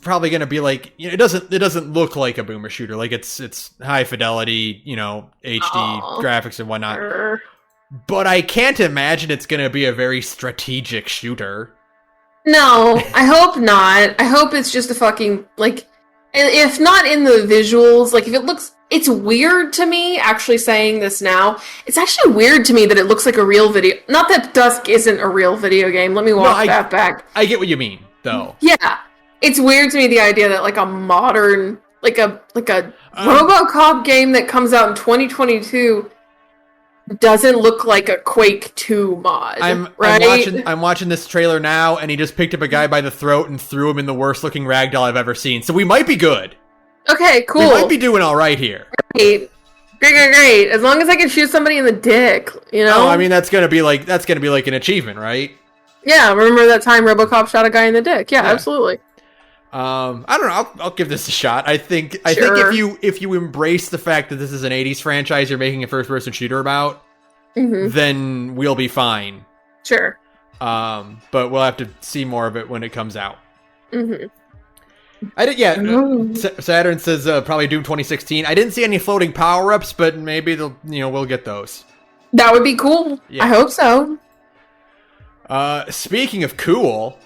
probably going to be like, you know, it doesn't look like a boomer shooter. Like it's high fidelity, you know, HD graphics and whatnot. But I can't imagine it's going to be a very strategic shooter. No, I hope not. I hope it's just a fucking, like, if not in the visuals, like, if it looks... It's weird to me, actually saying this now. It's actually weird to me that it looks like a real video... Not that Dusk isn't a real video game. Let me walk that back. I get what you mean, though. Yeah. It's weird to me, the idea that, like, a modern... Like a RoboCop game that comes out in 2022... doesn't look like a Quake 2 mod. I'm watching this trailer now, and he just picked up a guy by the throat and threw him in the worst looking ragdoll I've ever seen. So we might be good. Okay, cool. We might be doing all right here. Great. As long as I can shoot somebody in the dick, you know. Oh, I mean that's gonna be like an achievement, right? Yeah. Remember that time RoboCop shot a guy in the dick? Yeah. Absolutely. I don't know. I'll give this a shot. I think if you embrace the fact that this is an 80s franchise you're making a first person shooter about, then we'll be fine. Sure. But we'll have to see more of it when it comes out. Mm-hmm. Saturn says probably Doom 2016. I didn't see any floating power ups, but maybe we'll get those. That would be cool. Yeah. I hope so. Speaking of cool.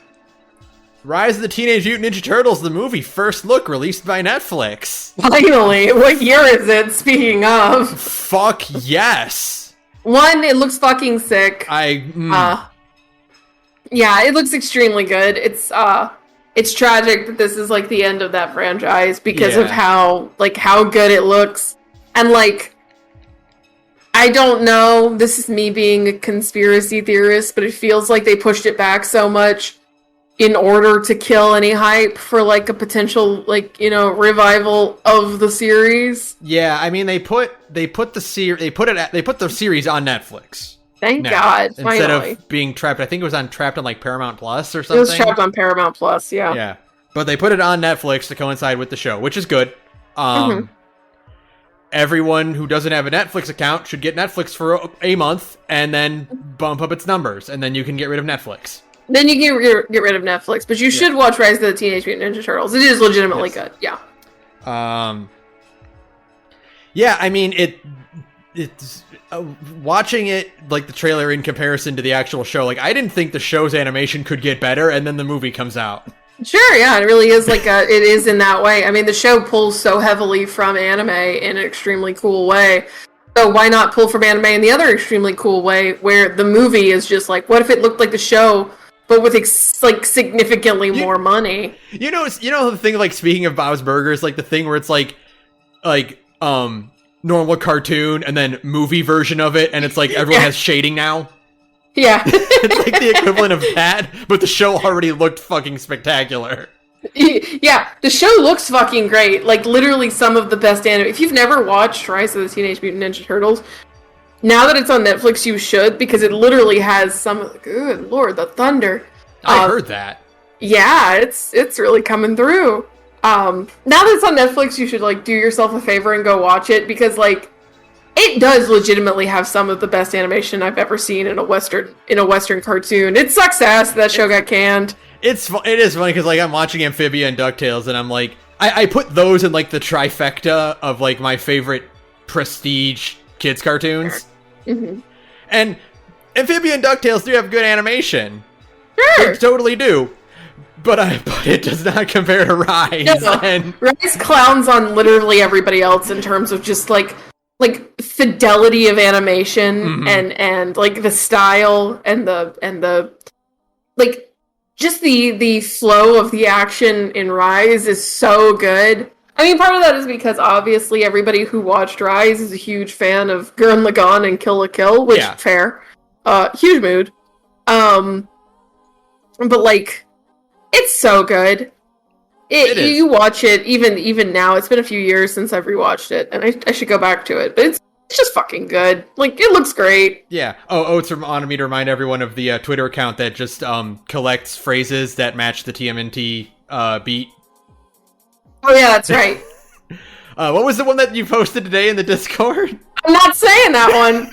Rise of the Teenage Mutant Ninja Turtles, the movie, first look, released by Netflix. Finally! What year is it, speaking of? Fuck yes! One, it looks fucking sick. Yeah, it looks extremely good. It's tragic that this is, like, the end of that franchise because of how good it looks. And, like, I don't know, this is me being a conspiracy theorist, but it feels like they pushed it back so much in order to kill any hype for, like, a potential, like, you know, revival of the series. Yeah, I mean, they put the series on Netflix. Thank God, instead finally. of being trapped. I think it was trapped on like Paramount Plus or something. It was trapped on Paramount Plus, yeah. Yeah, but they put it on Netflix to coincide with the show, which is good. Everyone who doesn't have a Netflix account should get Netflix for a month and then bump up its numbers, and then you can get rid of Netflix. Then you can get rid of Netflix, but you should watch Rise of the Teenage Mutant Ninja Turtles. It is legitimately good, yeah. Yeah, I mean, it's watching it, like, the trailer in comparison to the actual show, like, I didn't think the show's animation could get better, and then the movie comes out. Sure, yeah, it really is, like, it is in that way. I mean, the show pulls so heavily from anime in an extremely cool way. So why not pull from anime in the other extremely cool way, where the movie is just like, what if it looked like the show, but with significantly more money. You know the thing, like, speaking of Bob's Burgers, like the thing where it's like normal cartoon and then movie version of it, and it's like everyone has shading now. Yeah. It's like the equivalent of that, but the show already looked fucking spectacular. Yeah, the show looks fucking great. Like, literally some of the best anime. If you've never watched Rise of the Teenage Mutant Ninja Turtles, now that it's on Netflix, you should, because it literally has some of the... Good lord, the thunder. I heard that. Yeah, it's really coming through. Now that it's on Netflix, you should, like, do yourself a favor and go watch it, because, like, it does legitimately have some of the best animation I've ever seen in a Western cartoon. It sucks ass that show got canned. It is funny because, like, I'm watching Amphibia and DuckTales, and I'm like, I put those in, like, the trifecta of, like, my favorite prestige kids cartoons. Mm-hmm. And Amphibia and DuckTales do have good animation. Sure. They totally do. But it does not compare to Rise. No. And Rise clowns on literally everybody else in terms of just, like fidelity of animation, mm-hmm. and like the style and the like just the flow of the action in Rise is so good. I mean, part of that is because obviously everybody who watched Rise is a huge fan of Gurren Lagann and Kill la Kill, which fair. Huge mood. But like, it's so good. It is. You watch it even now. It's been a few years since I've rewatched it, and I should go back to it. But it's just fucking good. Like, it looks great. Yeah. Oh, it's on me to remind everyone of the Twitter account that just collects phrases that match the TMNT beat. Oh yeah, that's right. What was the one that you posted today in the Discord? I'm not saying that one.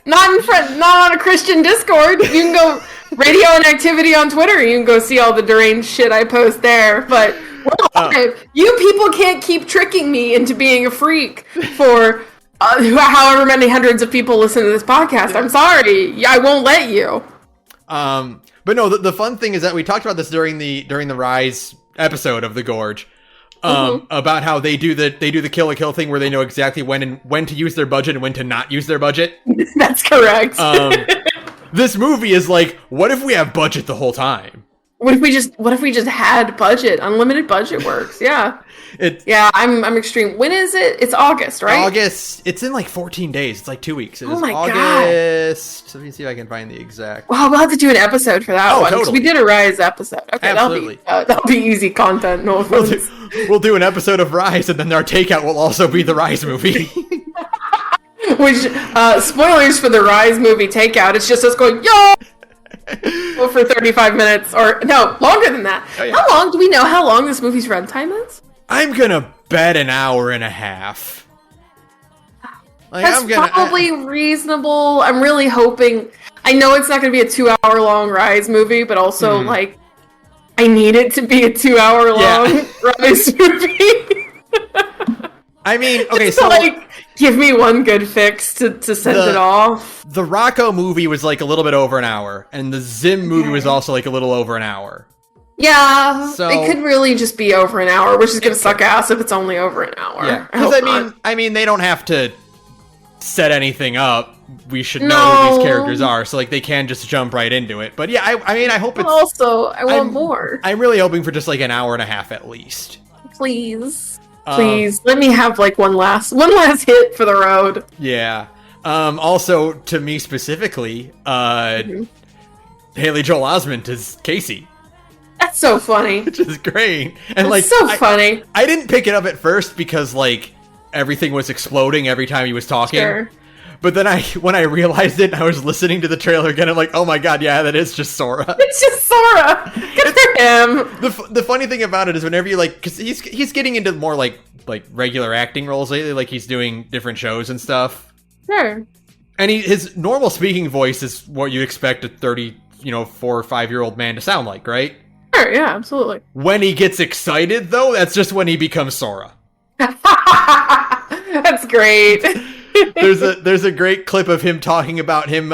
Not on a Christian Discord. You can go radioinactivity on Twitter. You can go see all the deranged shit I post there. But you people can't keep tricking me into being a freak for however many hundreds of people listen to this podcast. I'm sorry. I won't let you. But no, the fun thing is that we talked about this during the Rise episode of The Gorge. About how they do the Kill la Kill thing where they know exactly when to use their budget and when to not use their budget. That's correct. This movie is like, what if we have budget the whole time? What if we just had budget? Unlimited budget works. Yeah. I'm extreme. When is it? It's August, right? August. It's in like 14 days. It's like 2 weeks. It is my August. God. Let me see if I can find the exact. Well, we'll have to do an episode for that one. Totally. We did a Rise episode. Okay, absolutely. That'll be easy content. No offense. We'll do an episode of Rise, and then our takeout will also be the Rise movie. Which, spoilers for the Rise movie takeout. It's just us going, yo! For 35 minutes, or no, longer than that. Oh, yeah. How long do we know how long this movie's runtime is? I'm gonna bet an hour and a half. Like, that's probably reasonable. I'm really hoping. I know it's not gonna be a 2-hour long Rise movie, but also like, I need it to be a 2-hour long Rise movie. I mean, okay, so like, give me one good fix to send it off. The Rocco movie was like a little bit over an hour, and the Zim movie was also like a little over an hour. Yeah, so it could really just be over an hour, which is gonna suck ass if it's only over an hour. Yeah, because I mean, they don't have to set anything up. We should know who these characters are, so like they can just jump right into it. But yeah, I mean, I hope it's. Also, I want more. I'm really hoping for just like an hour and a half at least. Please, let me have like one last hit for the road. Yeah. Also, to me specifically, Haley Joel Osment is Casey. That's so funny. Which is great. And that's so funny. I didn't pick it up at first because like everything was exploding every time he was talking. Sure. But then when I realized it and I was listening to the trailer again, I'm like, oh my god, yeah, that is just Sora. It's just Sora. Good for him. The funny thing about it is whenever you like, because he's getting into more like regular acting roles lately, like he's doing different shows and stuff. Sure. And his normal speaking voice is what you expect a 4 or 5-year-old man to sound like, right? Sure, yeah, absolutely. When he gets excited, though, that's just when he becomes Sora. That's great. There's a great clip of him talking about him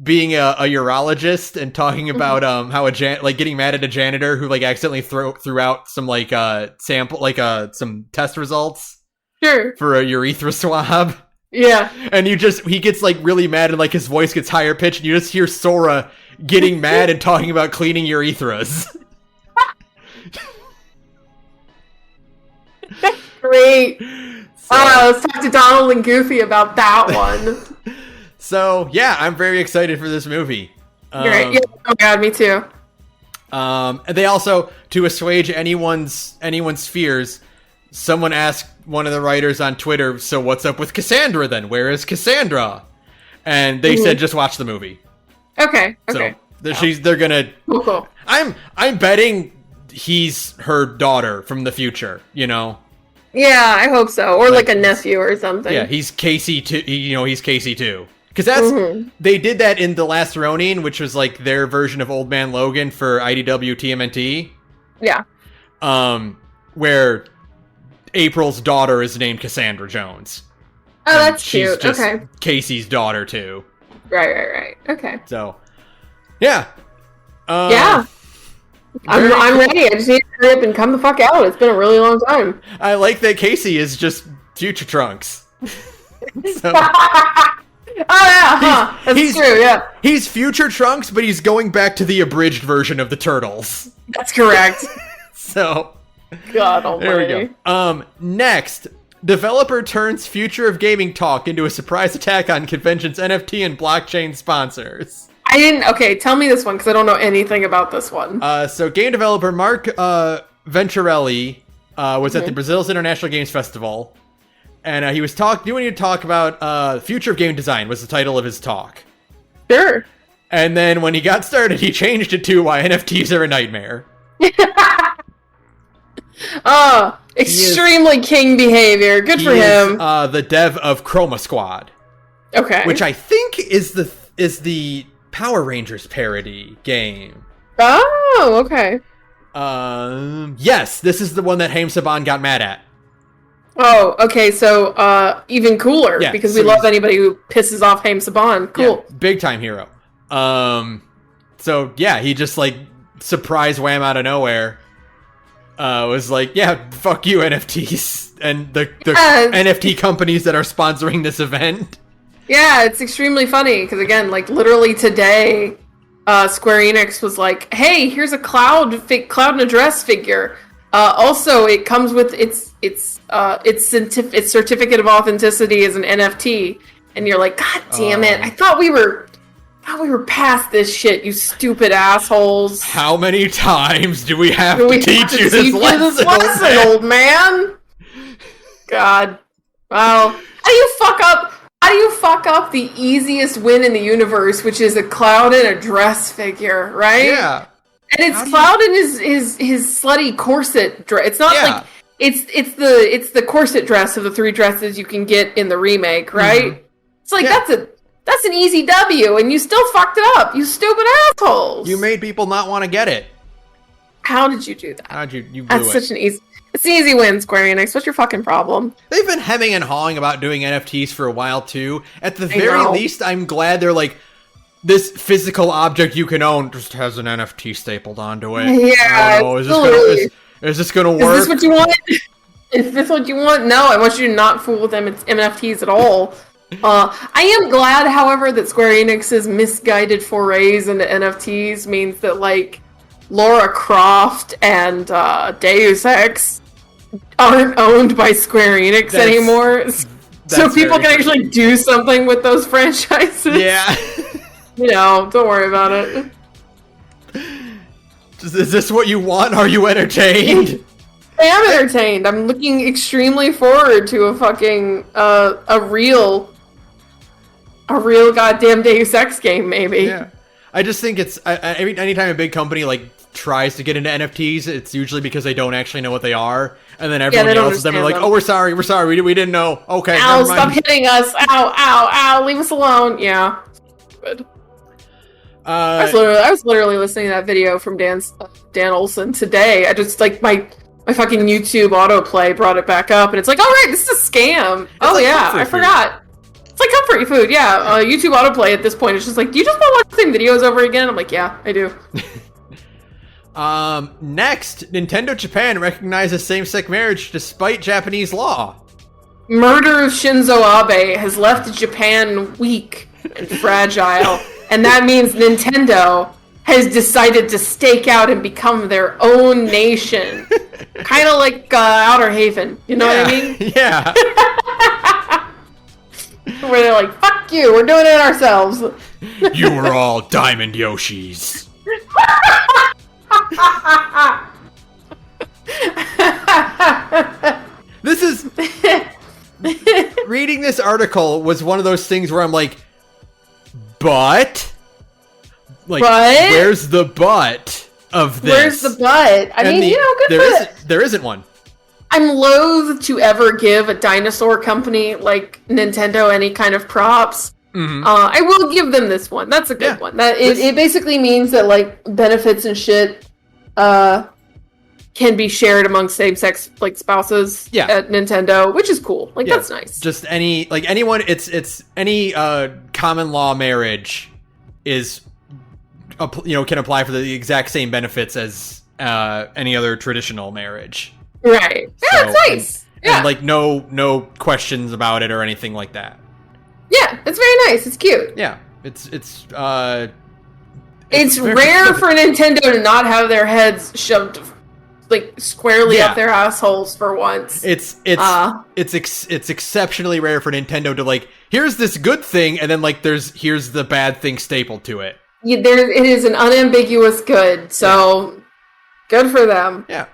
being a urologist and talking about how getting mad at a janitor who like accidentally threw out some like sample some test results. Sure. For a urethra swab. Yeah. And he gets like really mad and like his voice gets higher pitched and you just hear Sora getting mad and talking about cleaning urethras. Great. Let's talk to Donald and Goofy about that one. So, yeah, I'm very excited for this movie. Great. Yeah, oh god, me too. And they also, to assuage anyone's fears, someone asked one of the writers on Twitter, so what's up with Cassandra then? Where is Cassandra? And they said, just watch the movie. Okay. So they're gonna. Cool. I'm betting he's her daughter from the future. You know. Yeah, I hope so, or like a nephew or something. Yeah, he's Casey too. He's Casey too. Because that's they did that in The Last Ronin, which was like their version of Old Man Logan for IDW TMNT. Yeah. Where April's daughter is named Cassandra Jones. Oh, that's she's cute. Just okay. Casey's daughter too. Right. Okay. So, yeah. Yeah. I'm ready. I just need to hurry up and come the fuck out. It's been a really long time. I like that Casey is just future Trunks. So, That's true, yeah. He's future Trunks, but he's going back to the abridged version of the Turtles. That's correct. So, God almighty. There we go. Next, developer turns future of gaming talk into a surprise attack on convention's NFT and blockchain sponsors. Okay, tell me this one, because I don't know anything about this one. So game developer Mark Venturelli was at the Brazil's International Games Festival, and he was doing a talk about future of game design was the title of his talk. Sure. And then when he got started, he changed it to why NFTs are a nightmare. Extremely king behavior. Good for him. The dev of Chroma Squad. Okay. Which I think is the Power Rangers parody game. Oh, okay. Yes, this is the one that Haim Saban got mad at. Oh, okay, so even cooler, because we love anybody who pisses off Haim Saban. Cool. Yeah, big time hero. So yeah, he just like surprise wham out of nowhere. Was like, yeah, fuck you NFTs and the NFT companies that are sponsoring this event. Yeah, it's extremely funny because again, like literally today, Square Enix was like, "Hey, here's a cloud and address figure. Also, it comes with its certificate of authenticity as an NFT." And you're like, "God damn it! I thought we were past this shit, you stupid assholes." How many times do we have to teach you this lesson, old man? God, wow! How do you fuck up the easiest win in the universe, which is a cloud and a dress figure, right? Yeah. And it's Cloud in his slutty corset dress. It's not like it's the corset dress of the 3 dresses you can get in the remake, right? Mm-hmm. It's like that's an easy W, and you still fucked it up, you stupid assholes. You made people not want to get it. How did you do that? How'd you blew That's it. Such an easy. It's an easy win, Square Enix. What's your fucking problem? They've been hemming and hawing about doing NFTs for a while, too. At the very least, I'm glad they're like, this physical object you can own just has an NFT stapled onto it. Yeah, is this gonna work? Is this what you want? Is this what you want? No, I want you to not fool with them. It's NFTs at all. I am glad, however, that Square Enix's misguided forays into NFTs means that, like, Lara Croft and Deus Ex aren't owned by Square Enix anymore. So people can actually do something with those franchises. Yeah. Don't worry about it. Is this what you want? Are you entertained? I am entertained. I'm looking extremely forward to a fucking, a real goddamn Deus Ex game, maybe. Yeah. I just think it's, anytime a big company, like, tries to get into NFTs, it's usually because they don't actually know what they are, and then everyone yells at them and like, "Oh, we're sorry, we didn't know." Okay, ow, stop hitting us! Ow, leave us alone. Yeah, good. I was literally listening to that video from Dan Olsen today. I just like my fucking YouTube autoplay brought it back up, and it's like, "Oh right, this is a scam." I forgot. It's like comfort food. Yeah, YouTube autoplay at this point it's just like, do you just want to watch the same videos over again? I'm like, yeah, I do. Next, Nintendo Japan recognizes same-sex marriage despite Japanese law. Murder of Shinzo Abe has left Japan weak and fragile. And that means Nintendo has decided to stake out and become their own nation. Kind of like Outer Haven. You know what I mean? Yeah. Where they're like, fuck you, we're doing it ourselves. You were all Diamond Yoshis. This is... Reading this article was one of those things where I'm like, but? Like, where's the but of this? Where's the but? I mean, good for there isn't one. I'm loath to ever give a dinosaur company like Nintendo any kind of props. Mm-hmm. I will give them this one. That's a good one. That it basically means that like benefits and shit can be shared among same-sex like spouses at Nintendo, which is cool. Like that's nice. Just anyone. It's any common law marriage is can apply for the exact same benefits as any other traditional marriage. Right. Yeah, it's nice. And like no questions about it or anything like that. Yeah, it's very nice. It's cute. Yeah, it's rare for Nintendo to not have their heads shoved like squarely up their assholes for once. It's exceptionally rare for Nintendo to like, here's this good thing, and then like here's the bad thing stapled to it. Yeah, it is an unambiguous good, so good for them. Yeah.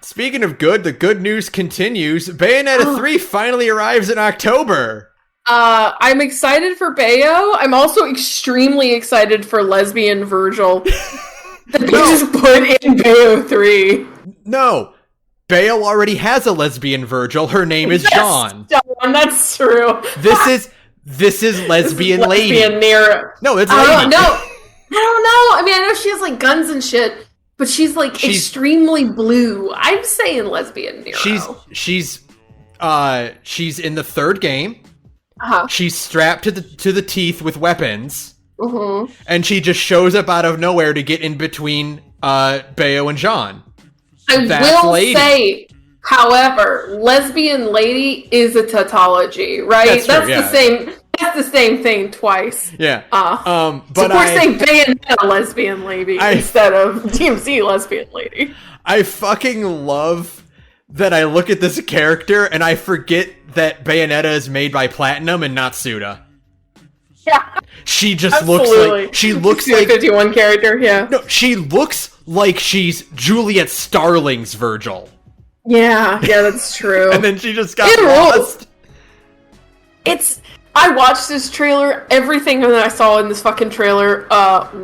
Speaking of good, the good news continues. Bayonetta 3 finally arrives in October. I'm excited for Bayo. I'm also extremely excited for lesbian Virgil. That they just put in Bayo 3. No. Bayo already has a lesbian Virgil. Her name is Jean. That's true. This is lesbian lady. Lesbian Nero. No, it's lady. I don't know. I mean, I know she has like guns and shit, but she's extremely blue. I'm saying lesbian Nero. She's in the third game. Uh-huh. She's strapped to the teeth with weapons. Mm-hmm. And she just shows up out of nowhere to get in between Bayo and Jean. I will say, however, lesbian lady is a tautology, right? That's the same. That's the same thing twice. Yeah. But so we're saying Bayonetta lesbian lady instead of DMC lesbian lady. I fucking love that I look at this character and I forget that Bayonetta is made by Platinum and not Suda. Yeah. She just looks like she looks like 51 character, yeah. No, she looks like she's Juliet Starling's Virgil. Yeah, that's true. And then she just got lost. I watched this trailer, everything that I saw in this fucking trailer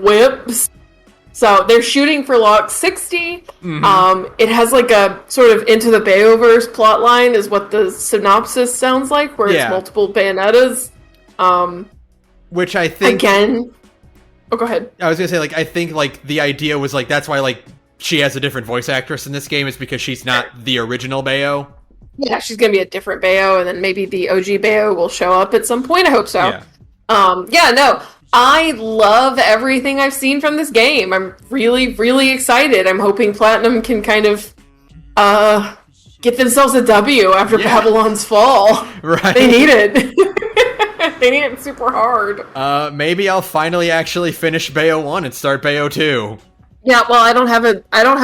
whips. So they're shooting for Lock 60. Mm-hmm. It has like a sort of Into the Bayoverse plotline is what the synopsis sounds like, where it's multiple Bayonettas. Which I think... Again... Oh, go ahead. I was gonna say, like, I think, like, the idea was, like, that's why, like, she has a different voice actress in this game, is because she's not the original Bayo. Yeah, she's gonna be a different Bayo, and then maybe the OG Bayo will show up at some point, I hope so. Yeah. I love everything I've seen from this game. I'm really, really excited. I'm hoping Platinum can kind of, get themselves a W after Babylon's Fall. Right. They need it. They need it super hard. Maybe I'll finally actually finish Bayo 1 and start Bayo 2. Yeah, well, I don't have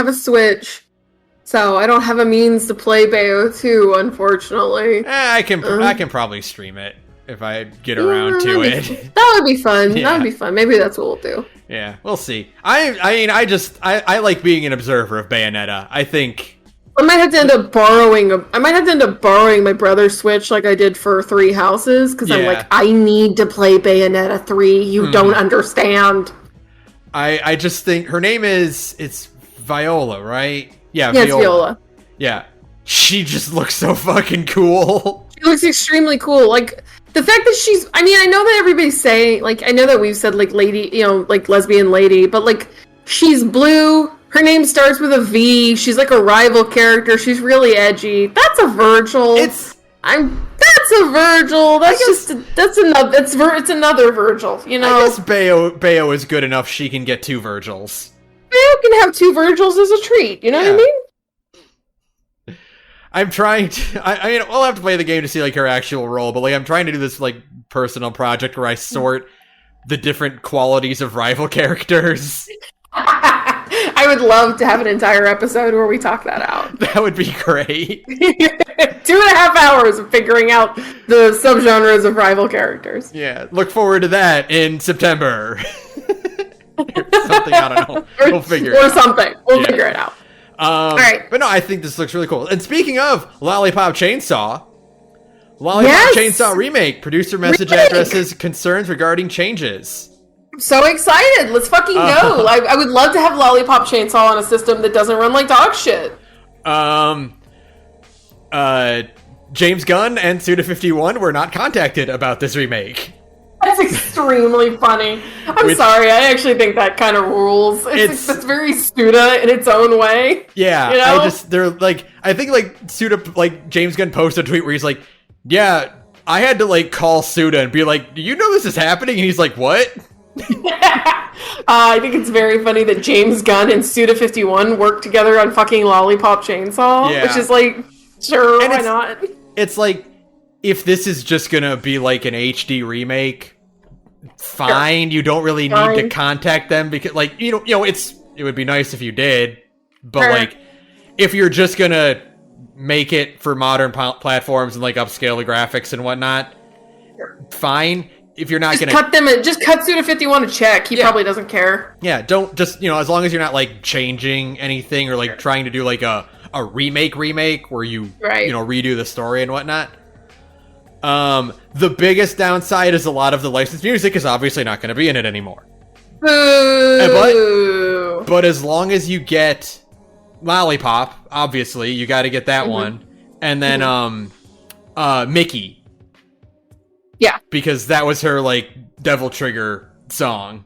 a Switch, so I don't have a means to play Bayo 2, unfortunately. I can probably stream it if I get around to it. That would be fun. Yeah. That would be fun. Maybe that's what we'll do. Yeah, we'll see. I like being an observer of Bayonetta. I think I might have to end up borrowing my brother's Switch like I did for Three Houses, because I'm like, I need to play Bayonetta 3. You don't understand. I just think her name it's Viola, right? Yeah, it's Viola. Yeah. She just looks so fucking cool. She looks extremely cool. Like, the fact that I know that everybody's saying, like, I know that we've said, like, lady, like, lesbian lady, but, like, she's blue. Her name starts with a V. She's like a rival character. She's really edgy. That's a Virgil. That's a Virgil. It's another Virgil, you know? I guess Bayo is good enough she can get two Virgils. Bayo can have two Virgils as a treat, you know what I mean? I'm trying to. I mean, we'll have to play the game to see like her actual role, but like I'm trying to do this like personal project where I sort the different qualities of rival characters. I would love to have an entire episode where we talk that out. That would be great. 2.5 hours of figuring out the subgenres of rival characters. Yeah, look forward to that in September. Something, I don't know. We'll figure it out. Or something. We'll figure it out. All right. But no, I think this looks really cool. And speaking of Lollipop Chainsaw Chainsaw Remake, producer message addresses concerns regarding changes. I'm so excited. Let's fucking go. I would love to have Lollipop Chainsaw on a system that doesn't run like dog shit. James Gunn and Suda51 were not contacted about this remake. That's extremely funny. I'm sorry. I actually think that kind of rules. It's very Suda in its own way. Yeah. You know? I think like Suda, like James Gunn posted a tweet where he's like, yeah, I had to like call Suda and be like, do you know this is happening? And he's like, what? I think it's very funny that James Gunn and Suda51 work together on fucking Lollipop Chainsaw, which is like, sure, why not? It's like, if this is just gonna be like an HD remake, fine. Sure. You don't really need to contact them because, like, you know, it would be nice if you did, but like, if you're just gonna make it for modern platforms and like upscale the graphics and whatnot, fine. If you're not gonna cut Suda51 a check, he probably doesn't care. Yeah, don't just, as long as you're not like changing anything or like trying to do like a remake where you redo the story and whatnot. The biggest downside is a lot of the licensed music is obviously not going to be in it anymore. Boo! But as long as you get Lollipop, obviously you got to get that one, and then Mickey. Yeah, because that was her like Devil Trigger song.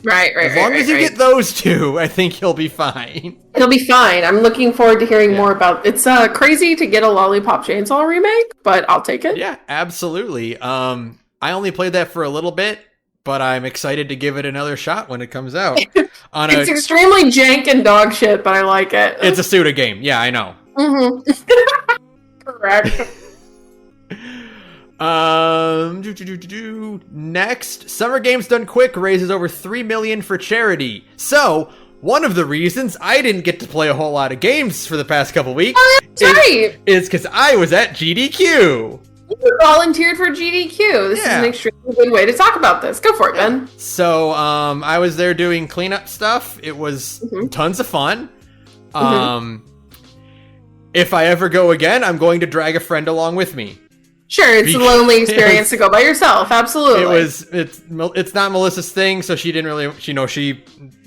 Right. As long as you get those two, I think you'll be fine. It'll be fine. I'm looking forward to hearing more about it. It's crazy to get a Lollipop Chainsaw remake, but I'll take it. Yeah, absolutely. I only played that for a little bit, but I'm excited to give it another shot when it comes out. It's extremely jank and dog shit, but I like it. It's a Suda game. Yeah, I know. Mm-hmm. Correct. Next, Summer Games Done Quick raises over $3 million for charity. So, one of the reasons I didn't get to play a whole lot of games for the past couple weeks is because I was at GDQ. You volunteered for GDQ. This is an extremely good way to talk about this. Go for it, Ben. So, I was there doing cleanup stuff. It was tons of fun. If I ever go again, I'm going to drag a friend along with me. Sure, it's a lonely experience to go by yourself. Absolutely. It's not Melissa's thing, so she didn't really, she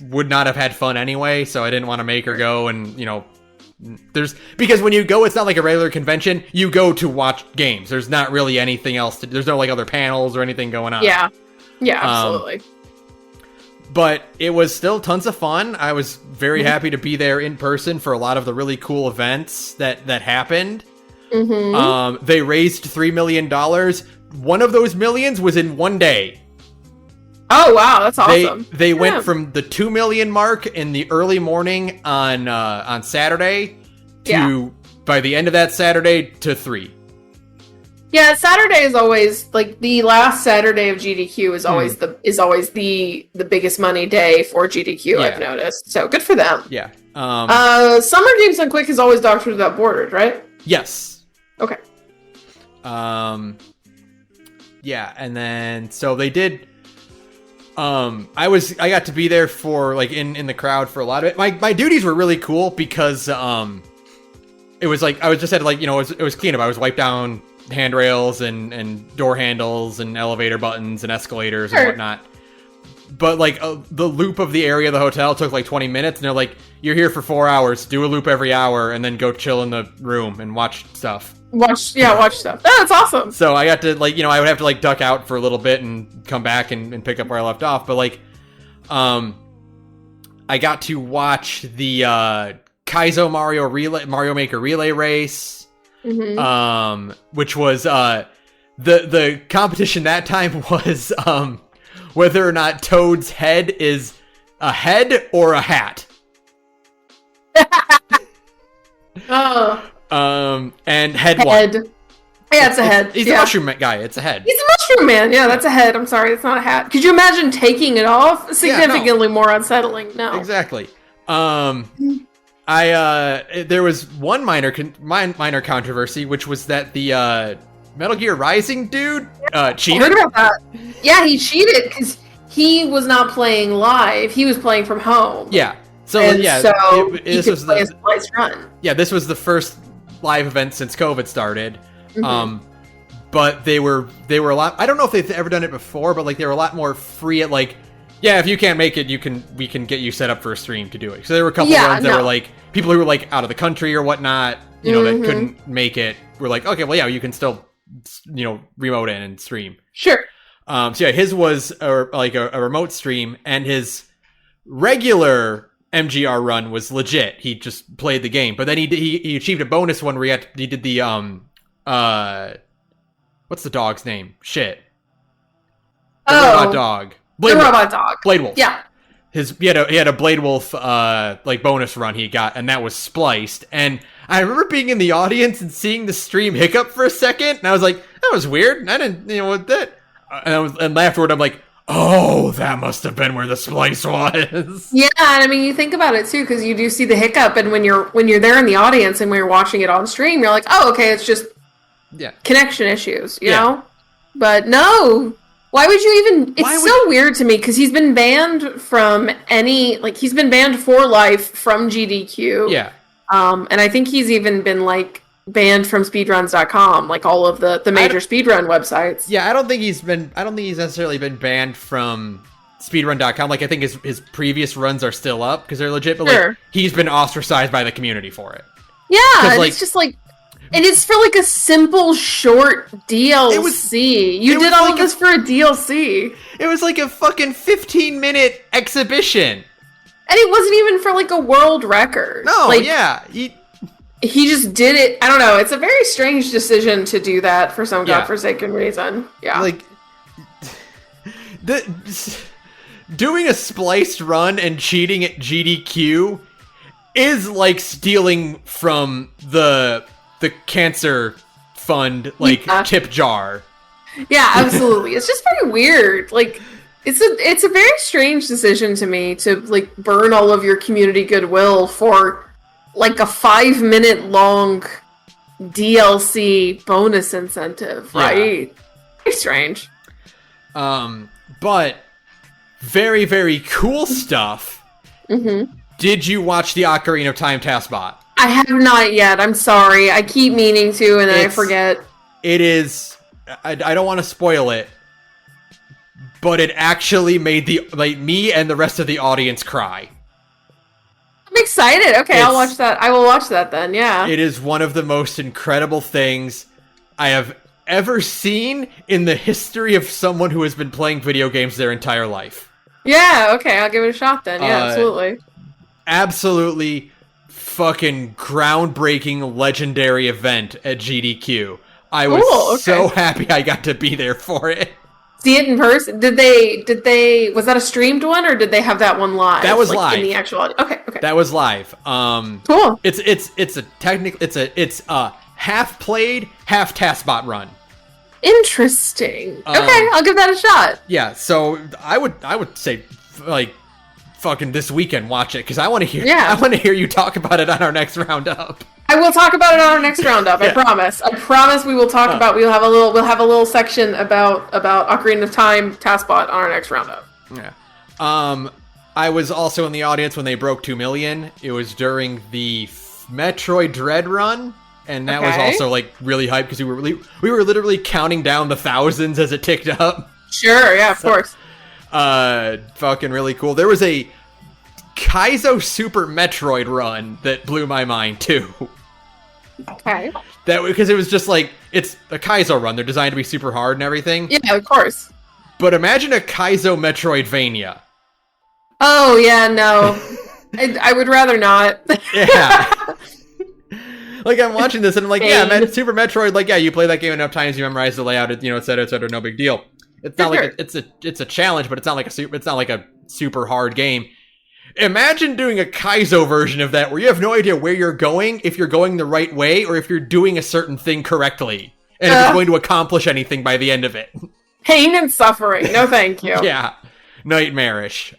would not have had fun anyway, so I didn't want to make her go. And because when you go, it's not like a regular convention. You go to watch games. There's not really anything else there's no like other panels or anything going on. Yeah, absolutely. But it was still tons of fun. I was very happy to be there in person for a lot of the really cool events that happened. They raised $3 million. One of those millions was in one day. Oh wow, that's awesome. They went from the 2 million mark in the early morning on Saturday to by the end of that Saturday to 3. Yeah, Saturday is always like the last Saturday of GDQ is always the biggest money day for GDQ. I've noticed. So good for them. Yeah. Summer Games Done Quick is always Doctors Without Borders, right? Yes. Okay. Yeah, and then so they did. I got to be there for like in the crowd for a lot of it. My duties were really cool because it was like I was just had like it was cleanup. I was wipe down handrails and door handles and elevator buttons and escalators and whatnot. But like the loop of the area of the hotel took like 20 minutes, and they're like, "You're here for 4 hours. Do a loop every hour, and then go chill in the room and watch stuff." Watch stuff. Oh, that's awesome. So I got to like I would have to like duck out for a little bit and come back and pick up where I left off. But like, I got to watch the Kaizo Mario Maker Relay Race, which was the competition that time was whether or not Toad's head is a head or a hat. Oh. And head one. Yeah, it's a head. He's the mushroom guy. It's a head. He's a mushroom man. Yeah, that's a head. I'm sorry, it's not a hat. Could you imagine taking it off? Significantly more unsettling. No. Exactly. There was one minor controversy, which was that the Metal Gear Rising dude cheated. I heard about that. Yeah, he cheated because he was not playing live. He was playing from home. Yeah. So this was play a splice run. Yeah, this was the first live event since COVID started. Mm-hmm. But they were a lot. I don't know if they've ever done it before, but like they were a lot more free at like, yeah, if you can't make it, we can get you set up for a stream to do it. So there were a couple runs that were like people who were like out of the country or whatnot, that couldn't make it. Were like, okay, well, yeah, you can still, remote in and stream. Sure. So yeah, his was a remote stream, and his regular MGR run was legit. He just played the game, but then he achieved a bonus one where he did the what's the dog's name? Shit. The robot dog. Robot dog. Blade Wolf. Yeah. He had a Blade Wolf bonus run he got, and that was spliced. And I remember being in the audience and seeing the stream hiccup for a second, and I was like, that was weird. I didn't what that. And afterward I'm like, oh, that must have been where the splice was. Yeah, and I mean, you think about it too, because you do see the hiccup, and when you're there in the audience and when you're watching it on stream, you're like, oh, okay, it's just connection issues, you know? But no, why would you even? It's so weird to me because he's been banned from he's been banned for life from GDQ. Yeah. And I think he's even been banned from speedruns.com, like all of the major speedrun websites. Yeah, I don't think he's necessarily been banned from speedrun.com. Like I think his previous runs are still up because they're legit, but he's been ostracized by the community for it. Yeah, it's just and it's for a simple short DLC. You did all of this for a DLC. It was like a fucking 15-minute exhibition. And it wasn't even for a world record. No, he just did it. I don't know. It's a very strange decision to do that for some godforsaken reason. Yeah. Doing a spliced run and cheating at GDQ is like stealing from the cancer fund tip jar. Yeah, absolutely. It's just very weird. It's a very strange decision to me to burn all of your community goodwill for a 5-minute long DLC bonus incentive, right? Yeah. Very strange. But very, very cool stuff. Mm-hmm. Did you watch the Ocarina of Time TASBot? I have not yet. I'm sorry. I keep meaning to, and then I forget. It is. I don't want to spoil it, but it actually made me and the rest of the audience cry. I'm excited. Okay, I'll watch that. I will watch that then. Yeah. It is one of the most incredible things I have ever seen in the history of someone who has been playing video games their entire life. Yeah. Okay, I'll give it a shot then. Yeah, absolutely. Absolutely. Fucking groundbreaking legendary event at GDQ. I was so happy I got to be there for it. See it in person? Did they was that a streamed one or did they have that one live? That was live. In the actual audio? Okay. That was live. Cool. It's a half played, half TASBot run. Interesting. Okay, I'll give that a shot. Yeah, so I would say fucking this weekend watch it because I want to hear. Yeah. I want to hear you talk about it on our next roundup. I will talk about it on our next roundup. I promise. I promise we will talk about. We'll have a little section about Ocarina of Time TASBot on our next roundup. Yeah. I was also in the audience when they broke 2 million. It was during the Metroid Dread run, and that was also really hyped because we were literally counting down the thousands as it ticked up. Sure. Yeah. Of course. Fucking really cool. There was a Kaizo Super Metroid run that blew my mind too. Okay. That because it was just it's a Kaizo run. They're designed to be super hard and everything. Yeah, of course. But imagine a Kaizo Metroidvania. Oh yeah, no. I would rather not. Yeah. I'm watching this and I'm Super Metroid. You play that game enough times, you memorize the layout, et cetera, no big deal. It's not it's a challenge, but it's not like a super hard game. Imagine doing a Kaizo version of that where you have no idea where you're going, if you're going the right way, or if you're doing a certain thing correctly, and if it's going to accomplish anything by the end of it. Pain and suffering. No, thank you. Yeah, nightmarish.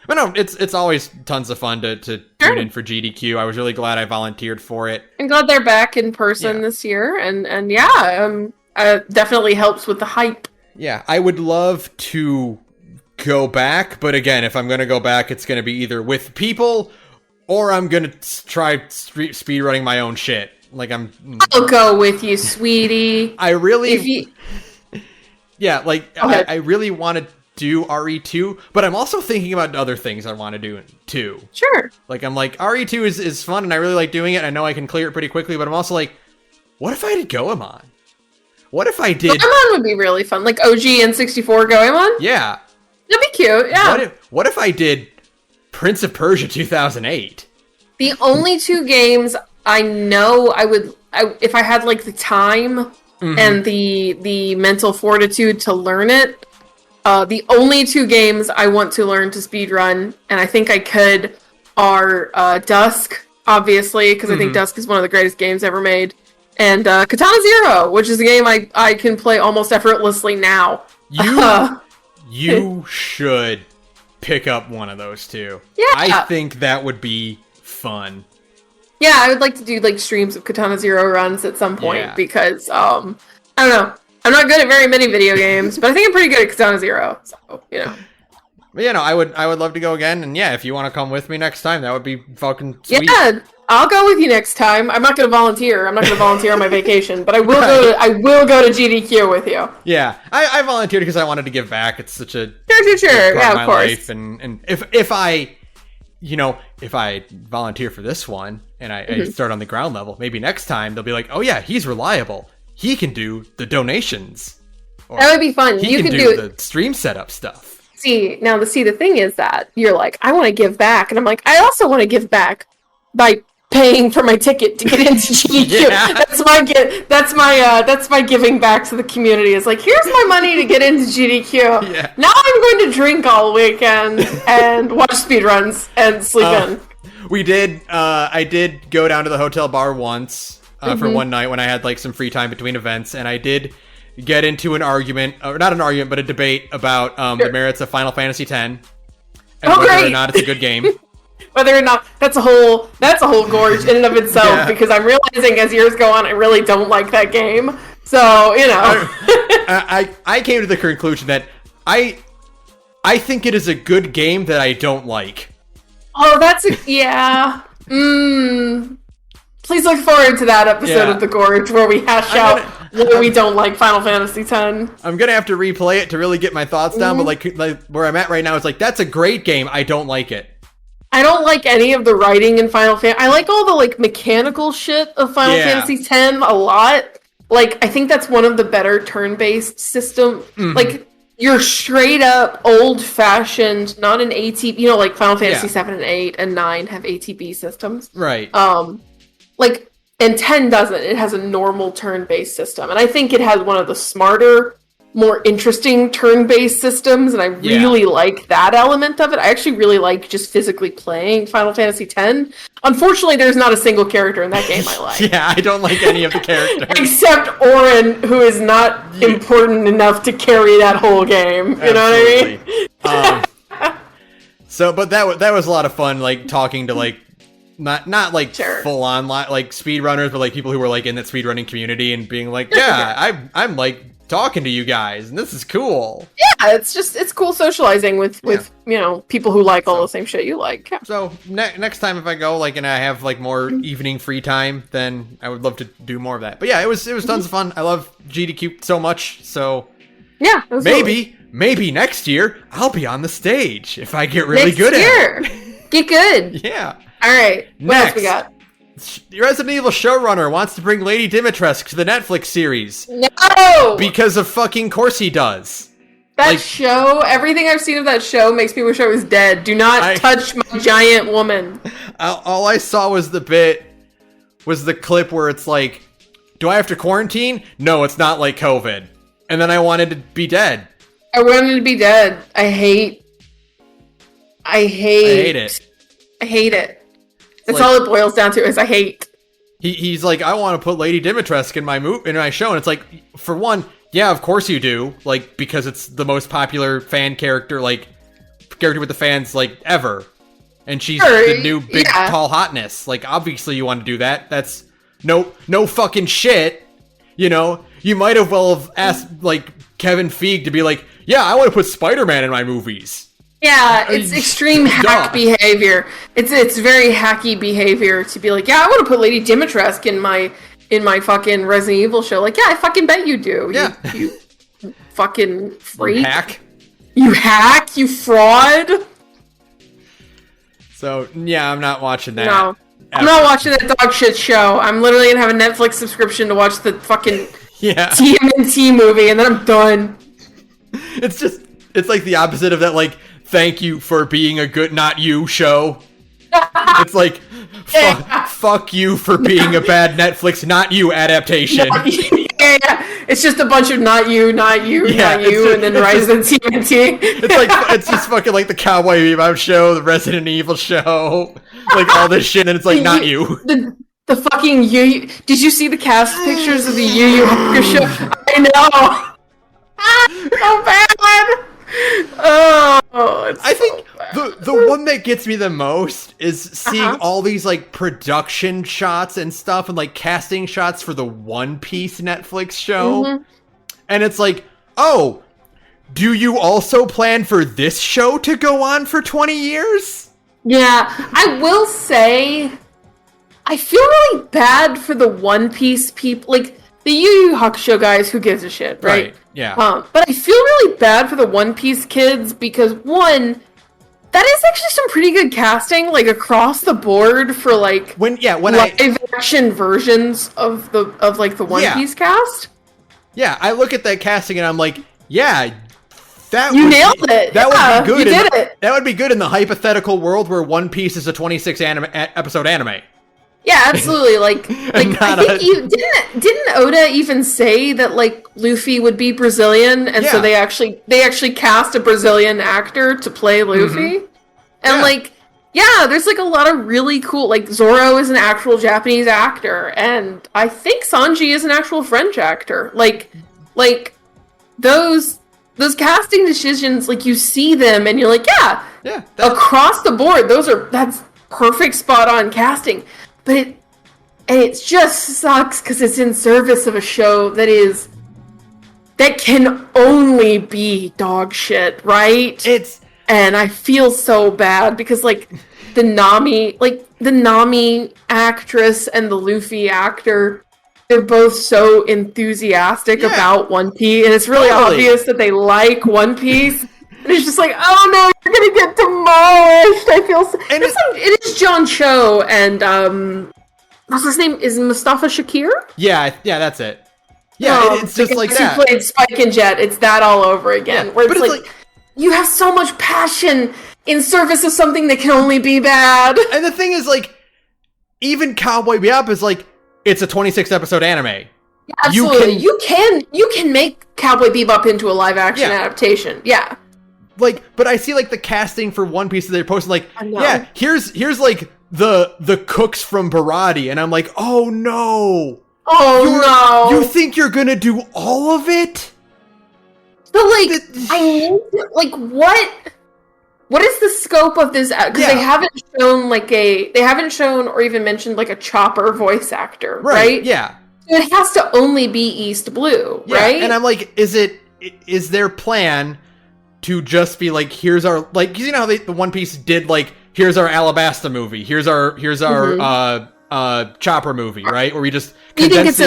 But no, it's always tons of fun to tune in for GDQ. I was really glad I volunteered for it. I'm glad they're back in person this year, and definitely helps with the hype. Yeah, I would love to go back, but again, if I'm going to go back, it's going to be either with people, or I'm going to try speedrunning my own shit. Like, I'll go with you, sweetie. I really... Yeah, like, I really want to do RE2, but I'm also thinking about other things I want to do too. Sure. Like, I'm like, RE2 is fun, and I really like doing it. I know I can clear it pretty quickly, but I'm also like, what if I did Goemon? What if I did... Goemon would be really fun. Like OG N64 Goemon? Yeah. That'd be cute, yeah. What if I did Prince of Persia 2008? The only two games I know if I had, like, the time and the mental fortitude to learn it, the only two games I want to learn to speedrun, and I think I could, are Dusk, obviously, because I think Dusk is one of the greatest games ever made, and Katana Zero, which is a game I can play almost effortlessly now. You should pick up one of those two. Yeah. I think that would be fun. Yeah, I would like to do, like, streams of Katana Zero runs at some point, because, I don't know. I'm not good at very many video games, but I think I'm pretty good at Katana Zero, so, you know. But, you know, I would love to go again, and yeah, if you want to come with me next time, that would be fucking sweet. Yeah, I'll go with you next time. I'm not going to volunteer. I'm not going to volunteer on my vacation, but I will go to GDQ with you. Yeah, I volunteered because I wanted to give back. It's such a sure. Yeah, of course. Life, and if I volunteer for this one and I start on the ground level, maybe next time they'll be like, oh yeah, he's reliable. He can do the donations. Or that would be fun. You can do the stream setup stuff. The thing is that you're like, I want to give back, and I'm like, I also want to give back by paying for my ticket to get into GDQ. Yeah. That's my giving back to the community. It's like, here's my money to get into GDQ. Yeah. Now I'm going to drink all weekend and watch speedruns and sleep in. I did go down to the hotel bar once for one night when I had like some free time between events, and I did get into an argument, or not an argument, but a debate about the merits of Final Fantasy X and whether or not it's a good game. Whether or not that's a whole gorge in and of itself, because I'm realizing as years go on, I really don't like that game. So, you know, I came to the conclusion that I think it is a good game that I don't like. Oh, Please look forward to that episode of The Gorge where we hash out why we don't like Final Fantasy X. I'm gonna have to replay it to really get my thoughts down, but like where I'm at right now is like, that's a great game. I don't like it. I don't like any of the writing in Final Fantasy. I like all the like mechanical shit of Final Fantasy X a lot. Like, I think that's one of the better turn-based system. Like, you're straight up old-fashioned, not an ATB. You know, like Final Fantasy 7 and 8 and 9 have ATB systems. Right. Like, and 10 doesn't. It has a normal turn-based system. And I think it has one of the smarter, more interesting turn-based systems, and I really like that element of it. I actually really like just physically playing Final Fantasy X. Unfortunately, there's not a single character in that game I like. I don't like any of the characters. Except Auron, who is not important enough to carry that whole game. You know what I mean? But that was a lot of fun, like, talking to, like, not like full-on, like, speedrunners, but, like, people who were, like, in that speedrunning community and being like, I'm, like, talking to you guys, and this is cool. Yeah, it's cool socializing with you know, people who like all the same shit you like. Yeah. So next time if I go, like, and I have like more evening free time, then I would love to do more of that. But yeah, it was tons of fun. I love GDQ so much. So yeah, maybe next year I'll be on the stage if I get really good at it. Get good. Yeah. All right. What else we got? Resident Evil showrunner wants to bring Lady Dimitrescu to the Netflix series. No! Because of fucking course he does. That show, everything I've seen of that show makes me wish I was dead. Do not touch my giant woman. All I saw was the clip where it's like, do I have to quarantine? No, it's not like COVID. And then I wanted to be dead. I wanted to be dead. I hate I hate it. I hate it. That's like, all it boils down to is I hate. He's like, I want to put Lady Dimitrescu in my show, and it's like, for one, yeah, of course you do, like, because it's the most popular fan character, like, character with the fans, like, ever, and she's the new big tall hotness. Like, obviously you want to do that. That's no fucking shit. You know, you might have well have asked like Kevin Feige to be like, yeah, I want to put Spider-Man in my movies. Yeah, it's extreme hack behavior. It's very hacky behavior to be like, yeah, I want to put Lady Dimitrescu in my fucking Resident Evil show. Like, yeah, I fucking bet you do. Yeah. You fucking freak. You hack. You hack. You fraud. So yeah, I'm not watching that. No, I'm not watching that dog shit show. I'm literally gonna have a Netflix subscription to watch the fucking TMNT movie, and then I'm done. It's like the opposite of that, like, thank you for being a good not you show. It's like, fuck you for being a bad Netflix not you adaptation. Yeah. It's just a bunch of not you, and then Rise and TMNT. It's just fucking like the Cowboy Bebop show, the Resident Evil show, like all this shit, and then it's like not you. The fucking Yu. Did you see the cast pictures of the Yu Yu Hakusho show? I know. So bad. Oh, I think the one that gets me the most is seeing all these like production shots and stuff and like casting shots for the One Piece Netflix show. And it's like, oh, do you also plan for this show to go on for 20 years? Yeah, I will say I feel really bad for the One Piece people, like the Yu Yu Hakusho guys. Who gives a shit, right? Yeah. But I feel really bad for the One Piece kids because one, that is actually some pretty good casting, like across the board for like live action versions of the One Piece cast. Yeah, I look at that casting and I'm like, yeah, nailed it. That would be good. You did it. That would be good in the hypothetical world where One Piece is a 26 episode anime. Yeah, absolutely. Like I think didn't Oda even say that like Luffy would be Brazilian, and so they actually cast a Brazilian actor to play Luffy, and there's like a lot of really cool, like Zoro is an actual Japanese actor, and I think Sanji is an actual French actor. Like those casting decisions, like you see them and you're like, across the board, that's perfect spot on casting. But it just sucks because it's in service of a show that can only be dog shit, right? And I feel so bad because like the Nami actress and the Luffy actor, they're both so enthusiastic about One Piece, and it's really obvious that they like One Piece. And it's just like, oh no, you're gonna get demolished. I feel so. And it is John Cho and what's his name? Is Mustafa Shakir? Yeah, that's it. Yeah, it's just like that. He played Spike and Jet. It's that all over again. Yeah, where it's like you have so much passion in service of something that can only be bad. And the thing is, like, even Cowboy Bebop is like, it's a 26 episode anime. Yeah, absolutely. You can make Cowboy Bebop into a live action adaptation. Yeah. Like, but I see like the casting for One Piece that they're posting, like, here's like the cooks from Barati, and I'm like, oh no. Oh no. You think you're gonna do all of it? But like, what is the scope of this? Because they haven't shown or even mentioned like a Chopper voice actor, right? Yeah. So it has to only be East Blue, right? And I'm like, is their plan to just be like, here's our, like, because you know how the One Piece did, like, here's our Alabasta movie, here's our Chopper movie, right? Where we just you think it's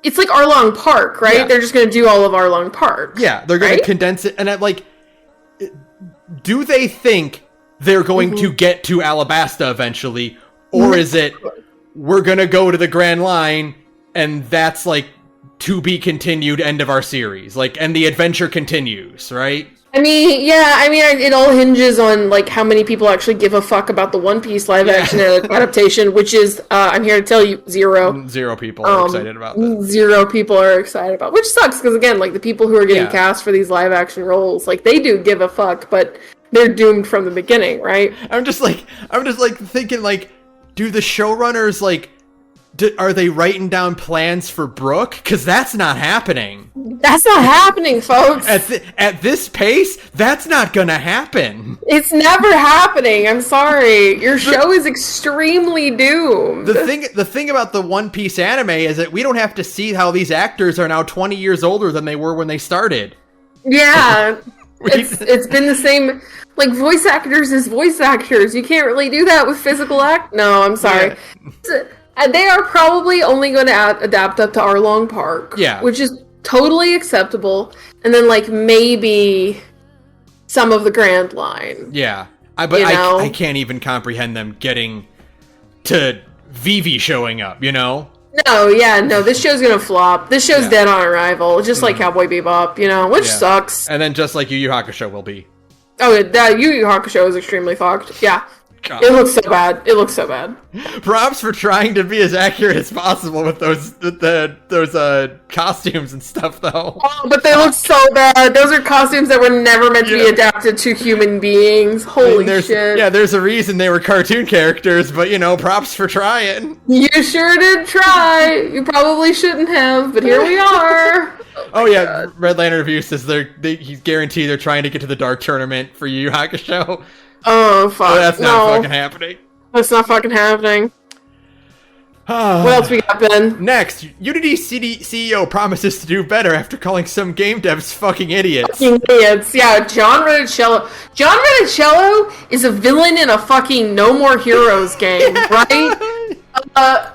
it's like Arlong Park, right? They're just gonna do all of Arlong Park. Yeah, they're gonna condense it, and I'm like, do they think they're going to get to Alabasta eventually, or is it we're gonna go to the Grand Line and that's like to be continued, end of our series, like, and the adventure continues, right? I mean, it all hinges on like how many people actually give a fuck about the One Piece live action adaptation, which is, I'm here to tell you, zero. Zero people are excited about that. Zero people are excited about, which sucks because again, like the people who are getting cast for these live action roles, like they do give a fuck, but they're doomed from the beginning, right? I'm just like thinking like, do the showrunners like, are they writing down plans for Brooke? Because that's not happening. That's not happening, folks. At this pace, that's not gonna happen. It's never happening. I'm sorry. Your show is extremely doomed. The thing about the One Piece anime is that we don't have to see how these actors are now 20 years older than they were when they started. Yeah. It's been the same. Like, voice actors is voice actors. You can't really do that with physical act. No, I'm sorry. Yeah. They are probably only going to adapt up to Arlong Park. Yeah. Which is totally acceptable. And then, like, maybe some of the Grand Line. Yeah. I can't even comprehend them getting to Vivi showing up, you know? No, this show's going to flop. This show's dead on arrival. Just like Cowboy Bebop, you know? Which sucks. And then just like Yu Yu Hakusho will be. Oh, that Yu Yu Hakusho is extremely fucked. Yeah. God. It looks so bad. Props for trying to be as accurate as possible with those costumes and stuff, though. Oh, but they look so bad. Those are costumes that were never meant to be adapted to human beings. Holy shit. Yeah, there's a reason they were cartoon characters, but, props for trying. You sure did try. You probably shouldn't have, but here we are. Oh yeah, God. Red Lantern Review says he's guaranteed they're trying to get to the Dark Tournament for Yu Yu Hakusho. Oh, fuck. That's not fucking happening. That's not fucking happening. What else we got, Ben? Next, Unity CEO promises to do better after calling some game devs fucking idiots. Fucking idiots, yeah. John Renicello. John Renicello is a villain in a fucking No More Heroes game, right?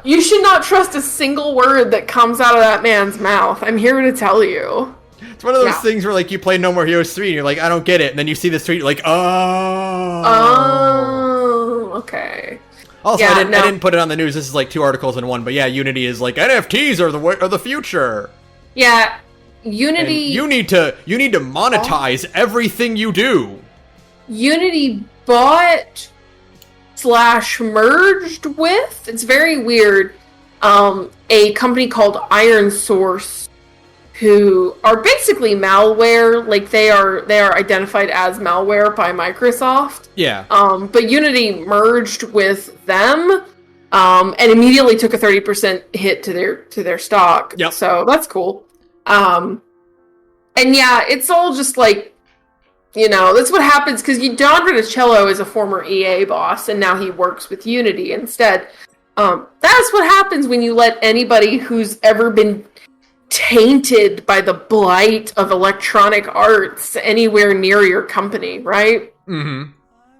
You should not trust a single word that comes out of that man's mouth. I'm here to tell you. It's one of those things where, like, you play No More Heroes 3 and you're like, I don't get it. And then you see this tweet, you're like, oh. Oh, okay. Also, I didn't put it on the news. This is like 2 articles in one. But yeah, Unity is like, NFTs are the future. Yeah, Unity. And you need to monetize everything you do. Unity bought / merged with, it's very weird, a company called Iron Source, who are basically malware. Like, they are identified as malware by Microsoft. Yeah. But Unity merged with them, and immediately took a 30% hit to their stock. Yep. So that's cool. And yeah, it's all just like, that's what happens, because Don Renicello is a former EA boss, and now he works with Unity instead. That's what happens when you let anybody who's ever been tainted by the blight of Electronic Arts anywhere near your company, right? Mm-hmm.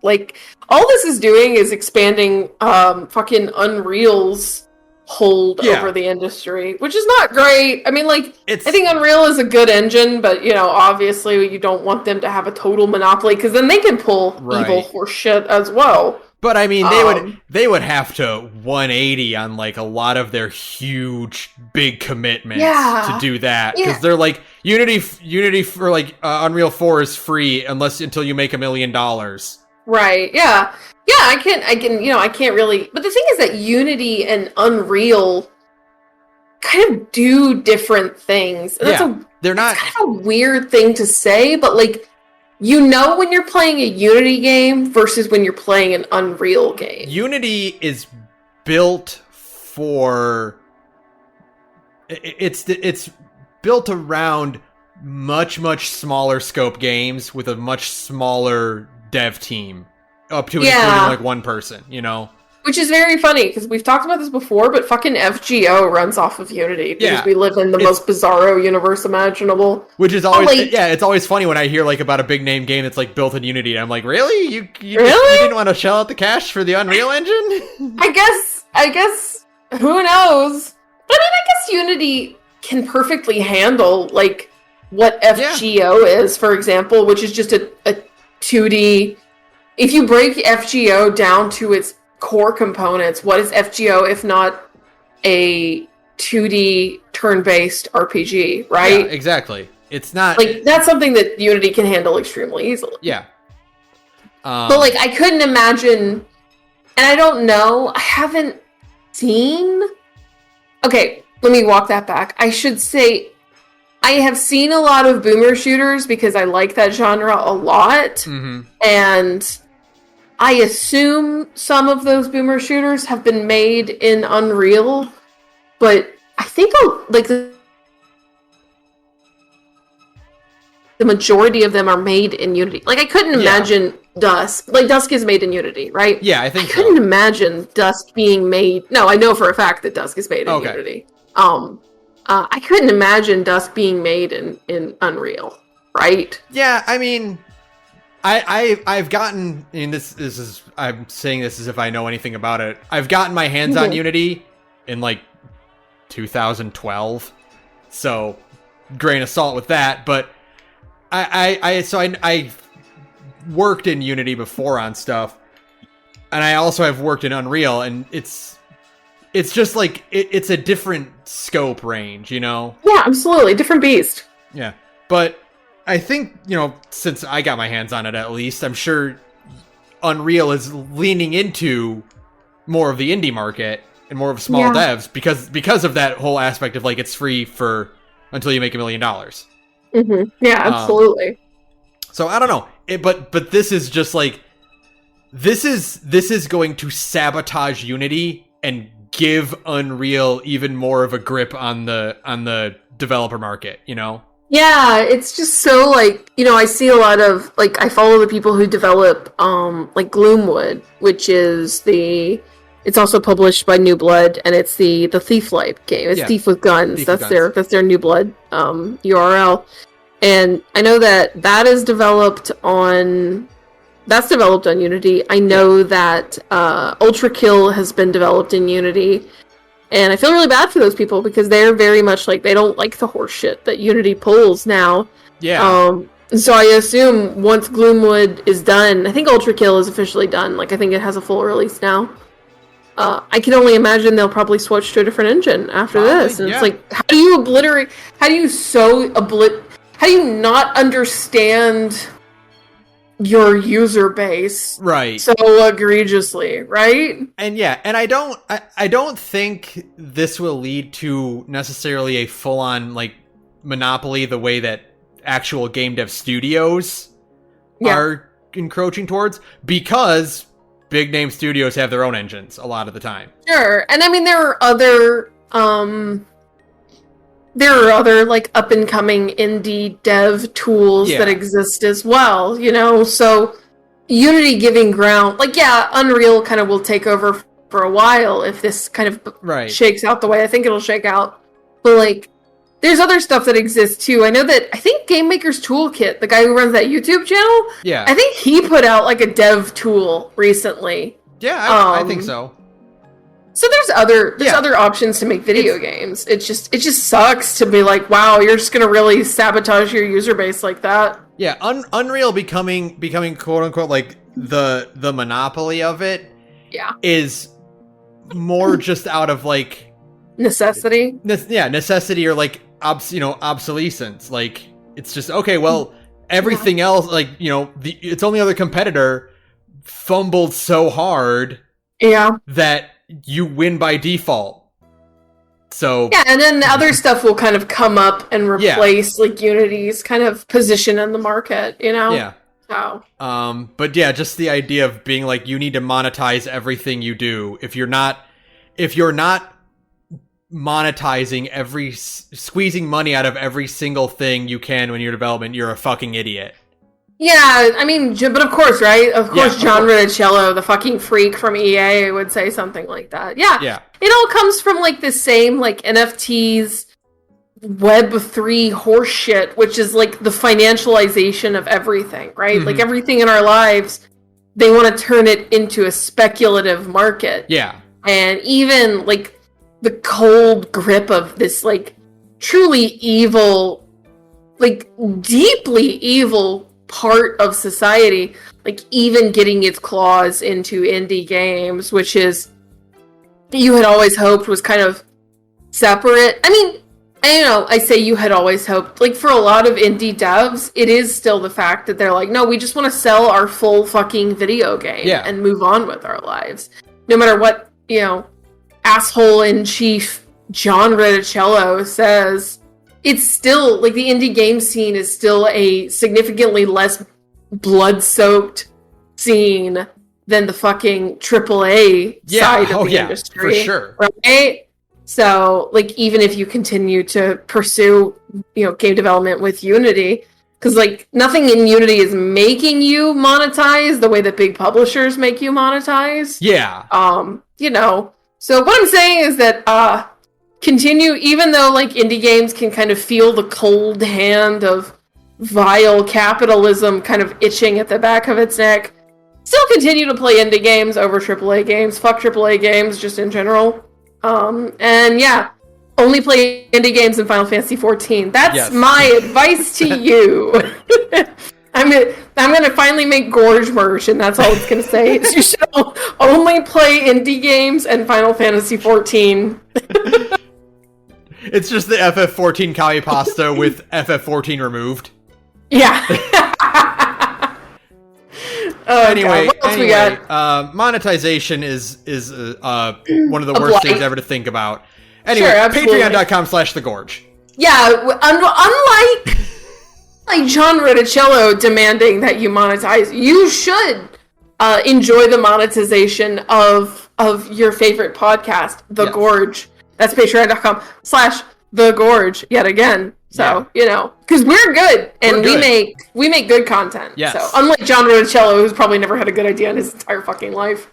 Like, all this is doing is expanding fucking Unreal's hold over the industry, which is not great. I mean, like, I think Unreal is a good engine, but, obviously you don't want them to have a total monopoly, because then they can pull evil horse shit as well. But I mean, they would have to 180 on, like, a lot of their huge, big commitments to do that, because they're like, Unity for, like, Unreal 4 is free until you make $1 million. Right. Yeah. Yeah. I can't really. But the thing is that Unity and Unreal kind of do different things. And they're not. It's kind of a weird thing to say, but, like, when you're playing a Unity game versus when you're playing an Unreal game. Unity is built for. It's built around much smaller scope games with a much smaller dev team, up to and including like one person, Which is very funny, because we've talked about this before, but fucking FGO runs off of Unity, because we live in the most bizarro universe imaginable. Which is always, it's always funny when I hear, like, about a big name game that's, like, built in Unity. I'm like, really? You didn't want to shell out the cash for the Unreal Engine? I guess, who knows? But I mean, I guess Unity can perfectly handle, like, what FGO is, for example, which is just a 2D. If you break FGO down to its core components, what is FGO if not a 2D turn-based RPG, right? Yeah, exactly. It's not... Like, that's something that Unity can handle extremely easily. Yeah. But, like, I couldn't imagine... And I don't know, I haven't seen... Okay, let me walk that back. I should say... I have seen a lot of boomer shooters because I like that genre a lot. Mm-hmm. And I assume some of those boomer shooters have been made in Unreal, but I think like the majority of them are made in Unity. Like, I couldn't imagine Dusk. Like, Dusk is made in Unity, right? Yeah, I think I couldn't imagine Dusk being made... No, I know for a fact that Dusk is made in Unity. I couldn't imagine Dusk being made in Unreal, right? Yeah, I mean... I've gotten... I mean, this is... I'm saying this as if I know anything about it. I've gotten my hands on Unity in, like, 2012. So, grain of salt with that, but... I worked in Unity before on stuff, and I also have worked in Unreal, and it's just like it's a different scope range, you know? Yeah, absolutely, different beast. Yeah, but I think, you know, since I got my hands on it, at least I'm sure Unreal is leaning into more of the indie market and more of small devs because of that whole aspect of, like, it's free for until you make $1 million. Mm-hmm. Yeah, absolutely. So I don't know, but this is just like this is going to sabotage Unity and give Unreal even more of a grip on the developer market, you know? Yeah, it's just so, like, you know, I see a lot of, like, I follow the people who develop like Gloomwood, which is it's also published by New Blood, and it's the Thief-like game. It's Thief with Guns. That's their New Blood URL. And I know that is developed on Unity. I know that Ultra Kill has been developed in Unity. And I feel really bad for those people because they're very much like, they don't like the horse shit that Unity pulls now. Yeah. So I assume once Gloomwood is done, I think Ultra Kill is officially done. Like, I think it has a full release now. I can only imagine they'll probably switch to a different engine after this. And it's like, how do you not understand your user base so egregiously, right? And I don't think this will lead to necessarily a full-on, like, monopoly the way that actual game dev studios are encroaching towards, because big name studios have their own engines a lot of the time. Sure. And I mean, there are other like up and coming indie dev tools that exist as well, you know? So Unity giving ground, like, Unreal kind of will take over for a while if this kind of shakes out the way I think it'll shake out. But, like, there's other stuff that exists too. I think Game Maker's Toolkit, the guy who runs that YouTube channel, I think he put out, like, a dev tool recently. Yeah, I think so. So there's other options to make video games. It just sucks to be like, wow, you're just gonna really sabotage your user base like that. Yeah, Unreal becoming quote unquote like the monopoly of it. Yeah, is more just out of, like, necessity. Necessity, or, like, obsolescence. Like, it's just, okay, well, everything else, like, you know, its only other competitor fumbled so hard that you win by default. So and then other stuff will kind of come up and replace like Unity's kind of position in the market, you know? Yeah. So. But yeah, just the idea of being like, you need to monetize everything you do. If you're not monetizing squeezing money out of every single thing you can when you're development, you're a fucking idiot. Yeah, I mean, but of course, right? Of course, John Riticello, the fucking freak from EA, would say something like that. Yeah. It all comes from, like, the same, like, NFTs, Web3 horseshit, which is, like, the financialization of everything, right? Mm-hmm. Like, everything in our lives, they want to turn it into a speculative market. Yeah. And even, like, the cold grip of this, like, truly evil, like, deeply evil part of society, like, even getting its claws into indie games, which is, you had always hoped was kind of separate. I mean, I say you had always hoped, like, for a lot of indie devs, it is still the fact that they're like, no, we just want to sell our full fucking video game and move on with our lives. No matter what, asshole in chief John Riticello says it's still, like, the indie game scene is still a significantly less blood-soaked scene than the fucking AAA side of the industry. For sure. Right? So, like, even if you continue to pursue, game development with Unity, because, like, nothing in Unity is making you monetize the way that big publishers make you monetize. Yeah. So what I'm saying is that, continue, even though, like, indie games can kind of feel the cold hand of vile capitalism kind of itching at the back of its neck, still continue to play indie games over AAA games. Fuck AAA games, just in general. And yeah, only play indie games in Final Fantasy XIV. That's my advice to you. I'm gonna finally make Gorge merch, and that's all it's gonna say. You should only play indie games and Final Fantasy XIV. It's just the FF14 Kali pasta with FF14 removed. Yeah. Anyway, we got? Monetization is one of the worst things ever to think about. Anyway, sure, patreon.com/thegorge. Yeah, unlike John Riticello demanding that you monetize, you should enjoy the monetization of your favorite podcast, The Gorge. That's patreon.com/thegorge yet again. So, because we're good, and we make good content. Yes. So, unlike John Riticello, who's probably never had a good idea in his entire fucking life.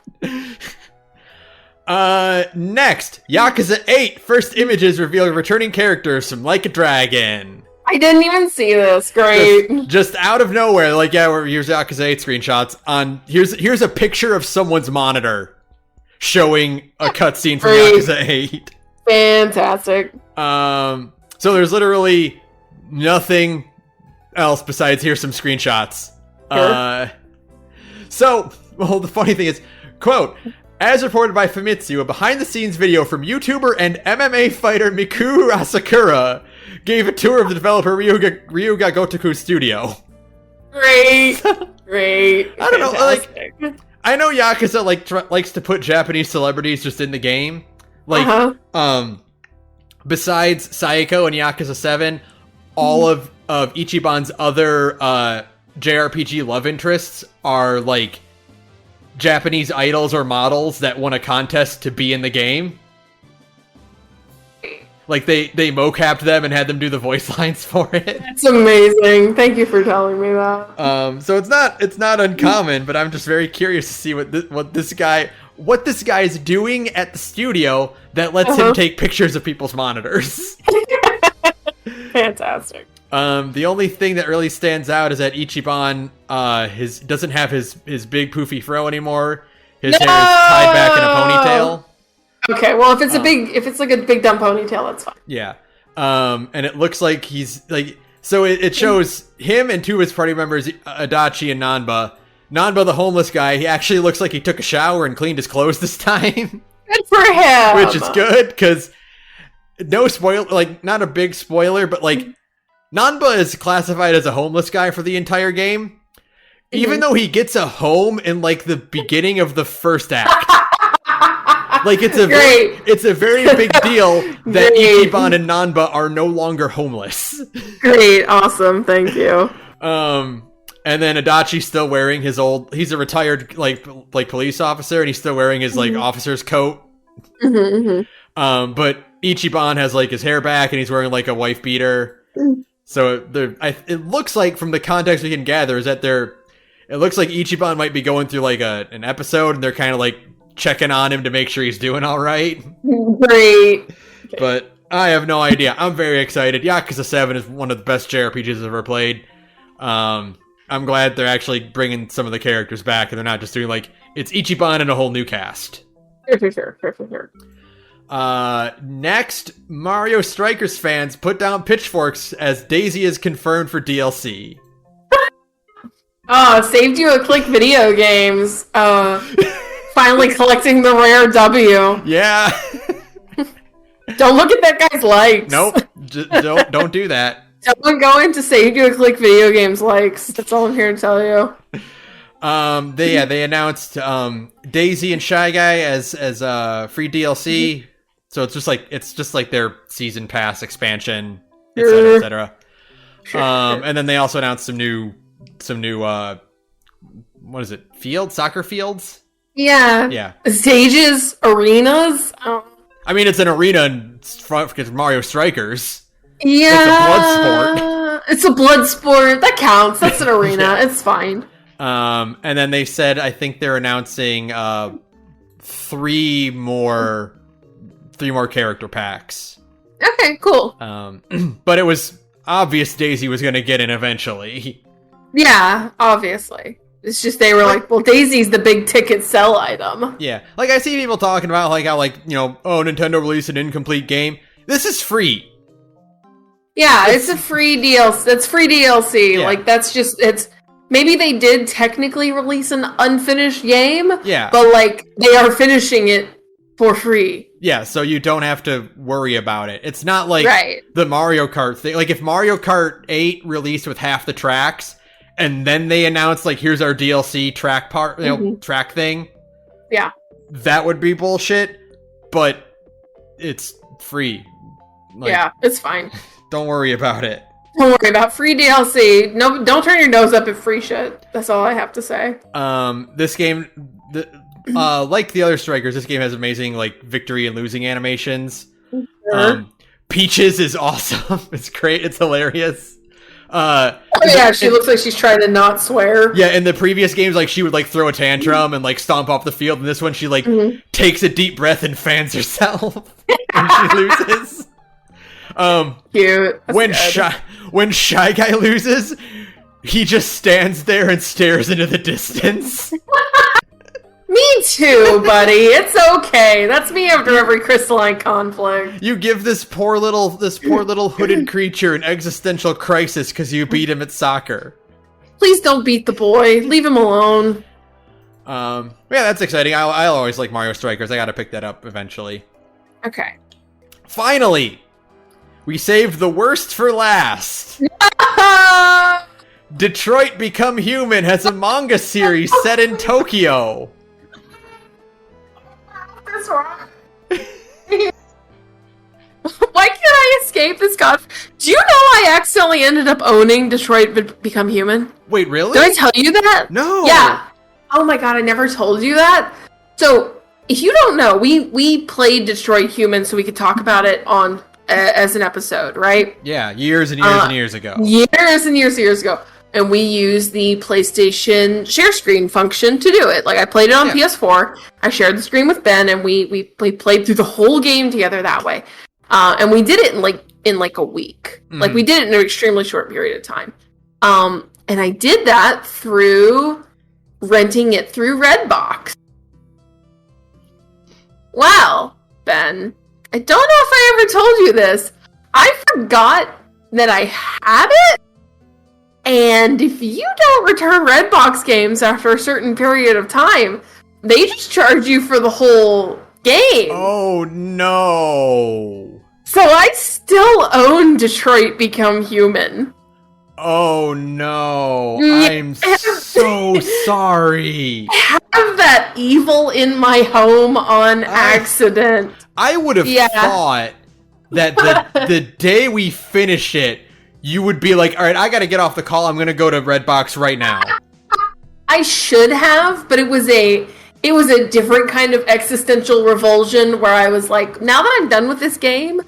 Next, Yakuza 8 first images reveal returning characters from Like a Dragon. I didn't even see this. Great. Just out of nowhere, here's Yakuza 8 screenshots. Here's a picture of someone's monitor showing a cutscene from Yakuza 8. Fantastic. So there's literally nothing else besides here's some screenshots. Sure. The funny thing is, quote, as reported by Famitsu, a behind-the-scenes video from YouTuber and MMA fighter Mikuru Asakura gave a tour of the developer Ryuga Gotoku's studio. Great. Great. I don't know, I know Yakuza likes to put Japanese celebrities just in the game. Besides Saeko and Yakuza 7, all of Ichiban's other JRPG love interests are Japanese idols or models that won a contest to be in the game. They mocapped them and had them do the voice lines for it. That's amazing. Thank you for telling me that. So it's not uncommon, but I'm just very curious to see what this guy is doing at the studio that lets him take pictures of people's monitors. Fantastic. The only thing that really stands out is that Ichiban doesn't have his big poofy fro anymore. His hair is tied back in a ponytail. Okay, well if it's a big dumb ponytail, that's fine. Yeah. And it looks like he's so it shows him and two of his party members, Adachi and Nanba. Nanba, the homeless guy, he actually looks like he took a shower and cleaned his clothes this time. Good for him! Which is good, because no spoiler, not a big spoiler, but Nanba is classified as a homeless guy for the entire game, even though he gets a home in the beginning of the first act. It's a very big deal that Ichiban and Nanba are no longer homeless. Great, awesome, thank you. And then Adachi's still wearing he's a retired police officer, and he's still wearing his officer's coat. But Ichiban has his hair back, and he's wearing a wife beater. So it looks like, from the context we can gather, is that it looks like Ichiban might be going through an episode, and they're kind of checking on him to make sure he's doing all right. Great. Okay. But I have no idea. I'm very excited. Yakuza 7 is one of the best JRPGs I've ever played. I'm glad they're actually bringing some of the characters back, and they're not just doing it's Ichiban and a whole new cast. For sure. Next, Mario Strikers fans put down pitchforks as Daisy is confirmed for DLC. Saved you a click video games. Finally collecting the rare W. Yeah. Don't look at that guy's likes. Nope. Don't do that. Someone go into Saved You a Click video games likes. That's all I'm here to tell you. They announced Daisy and Shy Guy as free DLC. So it's just their season pass expansion. etc., etc. Sure. And then they also announced some new, what is it? Soccer fields? Yeah. Yeah. Stages, arenas. I mean, it's an arena in front because Mario Strikers. Yeah. It's a blood sport. It's a blood sport. That counts. That's an arena. Yeah. It's fine. And then they said, I think they're announcing three more character packs. Okay, cool. But it was obvious Daisy was going to get in eventually. Yeah, obviously. It's just they were like, well, Daisy's the big ticket sell item. Yeah. Like, I see people talking about, like, how, like, you know, oh, Nintendo released an incomplete game. This is free. Yeah, it's a free DLC. That's free DLC. Yeah. Like, that's just, it's... Maybe they did technically release an unfinished game. Yeah. But, like, they are finishing it for free. Yeah, so you don't have to worry about it. It's not like the Mario Kart thing. Like, if Mario Kart 8 released with half the tracks... And then they announced, like, here's our DLC track part, you know, track thing. Yeah. That would be bullshit, but it's free. Like, yeah, it's fine. Don't worry about it. Don't worry about free DLC. No, don't turn your nose up at free shit. That's all I have to say. This game, like the other Strikers, this game has amazing, like, victory and losing animations. Sure. Peaches is awesome. It's great. It's hilarious. She looks like she's trying to not swear. Yeah, in the previous games, like, she would, like, throw a tantrum and, like, stomp off the field. And this one, she, like, takes a deep breath and fans herself when she loses. Cute. When Shy Guy loses, he just stands there and stares into the distance. Me too, buddy. It's okay. That's me after every crystalline conflict. You give this poor little hooded creature an existential crisis because you beat him at soccer. Please don't beat the boy. Leave him alone. Yeah, that's exciting. I'll always like Mario Strikers. I gotta pick that up eventually. Okay. Finally, we saved the worst for last. Detroit Become Human has a manga series set in Tokyo. That's wrong. Why can't I escape this god? Do you know I accidentally ended up owning Detroit Become Human? Wait, really? Did I tell you that? No. Yeah. Oh my god, I never told you that. So, if you don't know, we played Detroit Human so we could talk about it on as an episode, right? Yeah, years and years and years ago. Years and years ago. And we used the PlayStation share screen function to do it. Like, I played it on PS4, I shared the screen with Ben, and we played through the whole game together that way. And we did it in like a week. Mm-hmm. Like, we did it in an extremely short period of time. And I did that through renting it through Redbox. Well, Ben, I don't know if I ever told you this. I forgot that I had it. And if you don't return Redbox games after a certain period of time, they just charge you for the whole game. Oh, no. So I still own Detroit Become Human. Oh, no. I'm so sorry. I have that evil in my home on accident. I would have thought that the day we finish it, you would be like, all right, I gotta get off the call. I'm gonna go to Redbox right now. I should have, but it was a different kind of existential revulsion where I was like, now that I'm done with this game,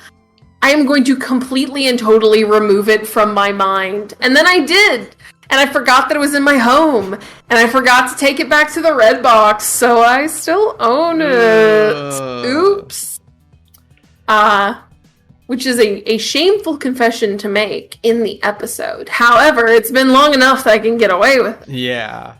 I am going to completely and totally remove it from my mind. And then I did. And I forgot that it was in my home. And I forgot to take it back to the Redbox, so I still own it. Oops. Which is a shameful confession to make in the episode. However, it's been long enough that I can get away with it. Yeah.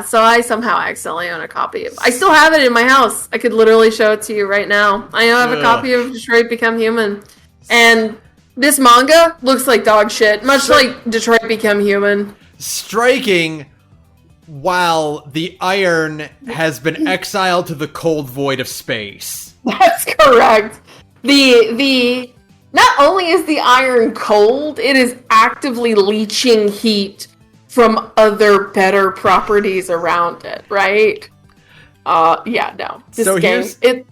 So I somehow accidentally own a copy of it. I still have it in my house. I could literally show it to you right now. I have a copy of Detroit Become Human. And this manga looks like dog shit, much like Detroit Become Human. Striking while the iron has been exiled to the cold void of space. That's correct. The not only is the iron cold, it is actively leaching heat from other better properties around it, right? This game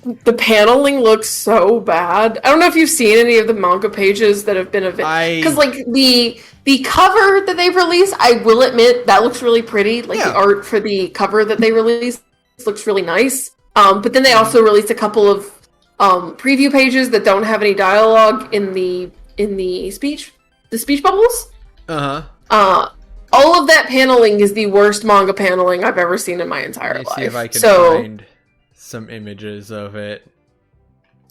The paneling looks so bad. I don't know if you've seen any of the manga pages that have been because like the cover that they've released, I will admit that looks really pretty. Like the art for the cover that they released looks really nice. But then they also released a couple of preview pages that don't have any dialogue in the speech bubbles. All of that paneling is the worst manga paneling I've ever seen in my entire life. See if I can find some images of it.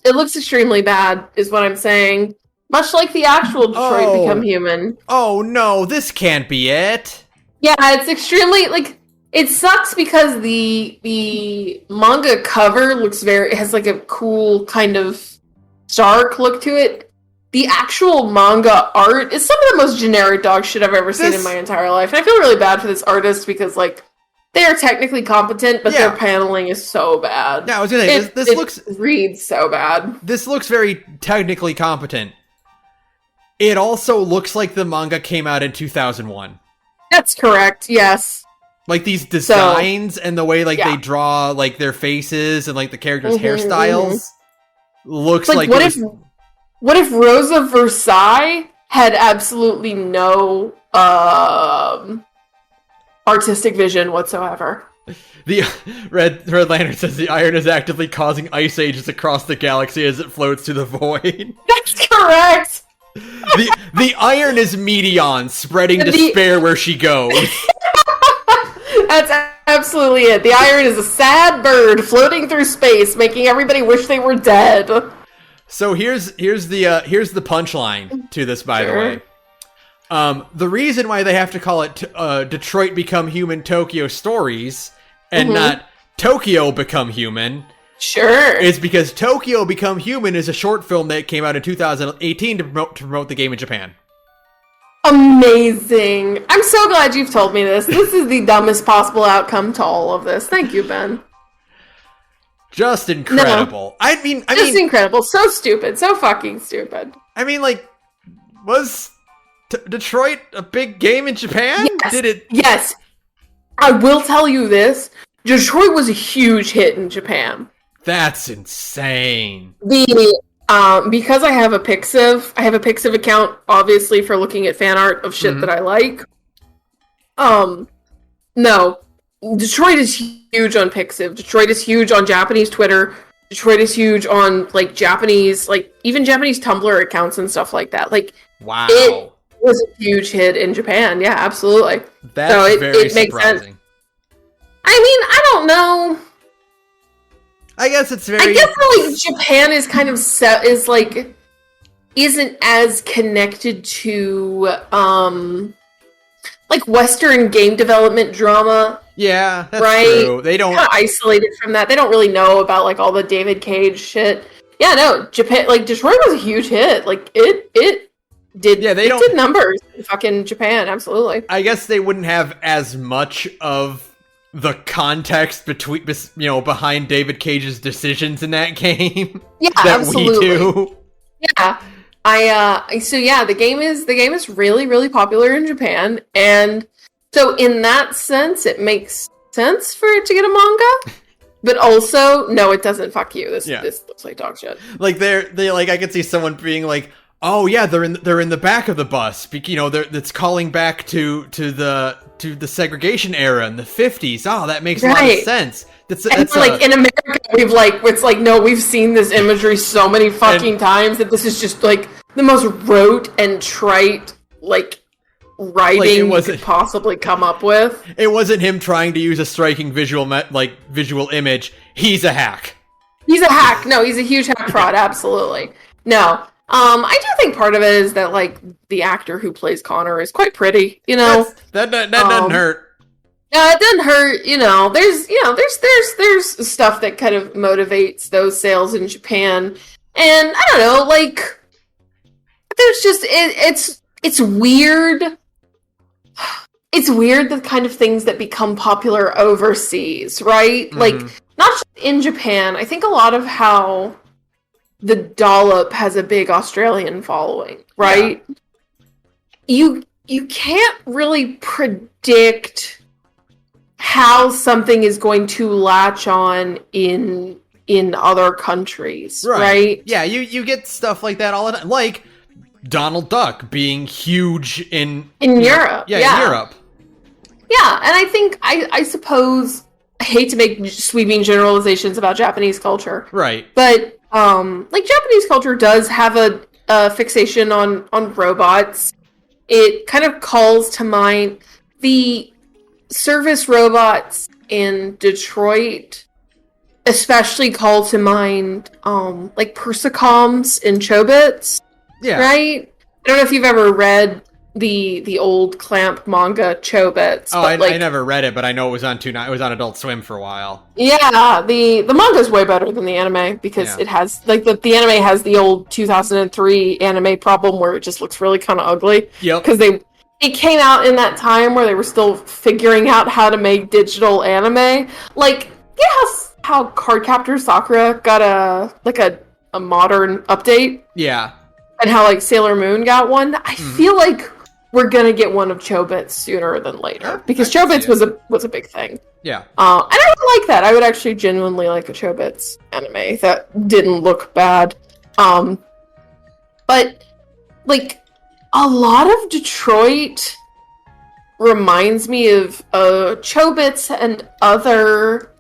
It looks extremely bad, is what I'm saying. Much like the actual Detroit Become Human. Oh no, this can't be it. Yeah, it's extremely, like, it sucks because the manga cover has like a cool kind of dark look to it. The actual manga art is some of the most generic dog shit I've ever seen in my entire life. And I feel really bad for this artist because, like, they are technically competent, but their paneling is so bad. Yeah, I was gonna say, this reads so bad. This looks very technically competent. It also looks like the manga came out in 2001. That's correct, yes. Like, these designs and the way, like, they draw, like, their faces and, like, the characters' hairstyles looks like what if Rosa Versailles had absolutely no artistic vision whatsoever? The Red Lantern says the iron is actively causing ice ages across the galaxy as it floats through the void. That's correct! The iron is Meteon, spreading despair where she goes. That's absolutely it. The iron is a sad bird floating through space, making everybody wish they were dead. So here's the punchline to this, by the way. The reason why they have to call it Detroit Become Human Tokyo Stories and not Tokyo Become Human is because Tokyo Become Human is a short film that came out in 2018 to promote the game in Japan. Amazing. I'm so glad you've told me this. This is the dumbest possible outcome to all of this. Thank you, Ben. Just incredible. No. I mean, incredible. So stupid. So fucking stupid. I mean, like, was Detroit a big game in Japan? Yes. Did it? Yes. I will tell you this. Detroit was a huge hit in Japan. That's insane. Because I have a Pixiv account, obviously, for looking at fan art of shit that I like. No. Detroit is huge on Pixiv. Detroit is huge on Japanese Twitter. Detroit is huge on, like, Japanese, like, even Japanese Tumblr accounts and stuff like that. Like, wow. It was a huge hit in Japan. Yeah, absolutely. That's very surprising. Makes sense. I mean, I don't know. I guess it's very... I guess, like, Japan is kind of isn't as connected to, like, Western game development drama. Yeah, that's true. They don't... kind of isolated from that. They don't really know about, like, all the David Cage shit. Yeah, no, Japan, like, Detroit was a huge hit. Like, it did numbers in fucking Japan, absolutely. I guess they wouldn't have as much of the context behind David Cage's decisions in that game. Yeah, that absolutely. We do. Yeah. The game is really, really popular in Japan, and so in that sense, it makes sense for it to get a manga. But also, no, it doesn't. Fuck you. This looks like dog shit. Like they like, I could see someone being like, "Oh yeah, they're in the back of the bus." That's calling back to the segregation era in the 50s. Oh, that makes a lot of sense. That's like in America, we've seen this imagery so many fucking times that this is just like the most rote and trite like writing you could possibly come up with. It wasn't him trying to use a striking visual image. He's a hack. He's a hack. No, he's a huge hack fraud. Absolutely. No. I do think part of it is that, like, the actor who plays Connor is quite pretty, you know? That doesn't hurt. No, it doesn't hurt, you know. There's stuff that kind of motivates those sales in Japan. And, I don't know, like, there's just, it's weird. It's weird the kind of things that become popular overseas, right? Like, not just in Japan. I think a lot of how the dollop has a big Australian following, right? Yeah. You can't really predict how something is going to latch on in in other countries, right? Yeah, you get stuff like that all the time. Like Donald Duck being huge in Europe. In Europe. Yeah, and I think, I suppose, I hate to make sweeping generalizations about Japanese culture. Right. But, like, Japanese culture does have a fixation on robots. It kind of calls to mind the service robots in Detroit, especially call to mind, like, Persicoms in Chobits. Yeah. Right? I don't know if you've ever read the old Clamp manga Chobits. Oh, but I never read it, but I know it was on it was on Adult Swim for a while. Yeah, the manga's way better than the anime because it has, like, the anime has the old 2003 anime problem where it just looks really kind of ugly. Yep. Because it came out in that time where they were still figuring out how to make digital anime. Like, how Cardcaptor Sakura got a modern update? Yeah. And how, like, Sailor Moon got one? I feel like we're gonna get one of Chobits sooner than later. Because Chobits was a big thing. Yeah. And I would like that. I would actually genuinely like a Chobits anime that didn't look bad. But, like, a lot of Detroit reminds me of Chobits and other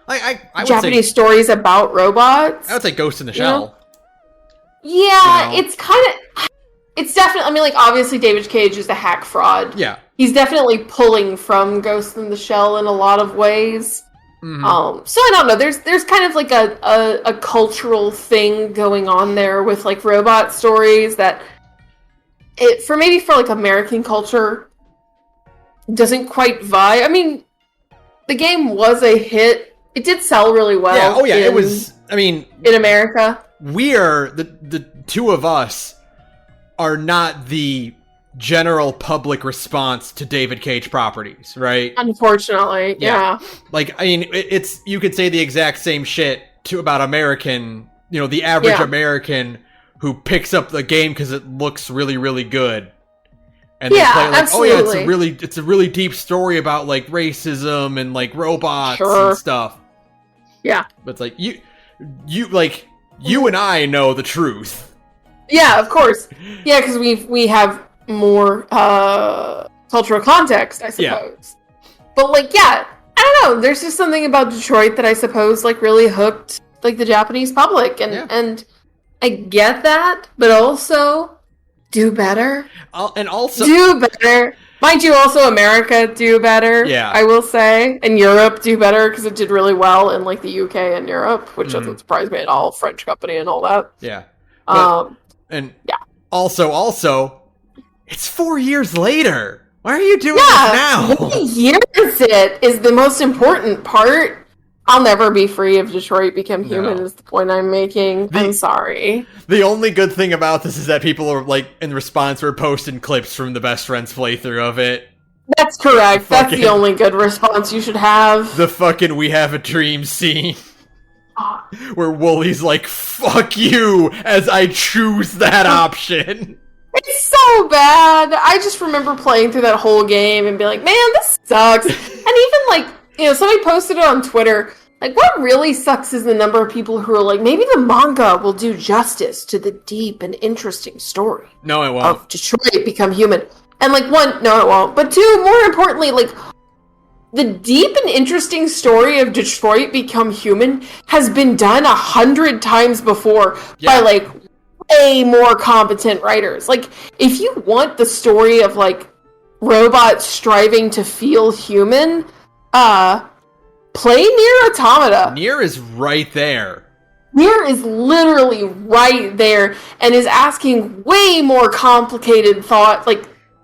I would Japanese stories about robots. I would say Ghost in the Shell. Yeah, it's definitely, I mean, like, obviously David Cage is a hack fraud. Yeah. He's definitely pulling from Ghost in the Shell in a lot of ways. Mm-hmm. So I don't know, there's kind of like a cultural thing going on there with, like, robot stories that for like American culture doesn't quite vibe. I mean, the game was a hit. It did sell really well. Yeah, oh yeah, it was, I mean, in America. We are, the two of us are not the general public response to David Cage properties, right? Unfortunately, yeah. Like, I mean, it's, you could say the exact same shit about American, the average American who picks up the game because it looks really, really good. And they play it like, absolutely. oh yeah, it's a really deep story about, like, racism and, like, robots and stuff. Yeah. But it's like, you and I know the truth. Yeah, of course. Yeah, because we have more cultural context, I suppose. Yeah. But, like, I don't know. There's just something about Detroit that I suppose, like, really hooked, like, the Japanese public, and I get that, but also do better. And also do better. Mind you, also America do better. Yeah, I will say, and Europe do better because it did really well in, like, the UK and Europe, which doesn't surprise me at all. French company and all that. Yeah. Also, it's 4 years later. Why are you doing this now? What year is it? Is the most important part. I'll never be free if Detroit Become Human is the point I'm making. I'm sorry. The only good thing about this is that people are, like, in response, we're posting clips from the Best Friends playthrough of it. That's correct. That's the only good response you should have. The fucking We Have a Dream scene. Where Wooly's like, fuck you, as I choose that option. It's so bad. I just remember playing through that whole game and being like, man, this sucks. And even, like, somebody posted it on Twitter. Like, what really sucks is the number of people who are like, maybe the manga will do justice to the deep and interesting story. No, it won't. Of Detroit Become Human. And, like, one, no, it won't. But two, more importantly, like, the deep and interesting story of Detroit Become Human has been done 100 times before by, like, way more competent writers. Like, if you want the story of, like, robots striving to feel human, play Nier Automata. Nier is right there. Nier is literally right there and is asking way more complicated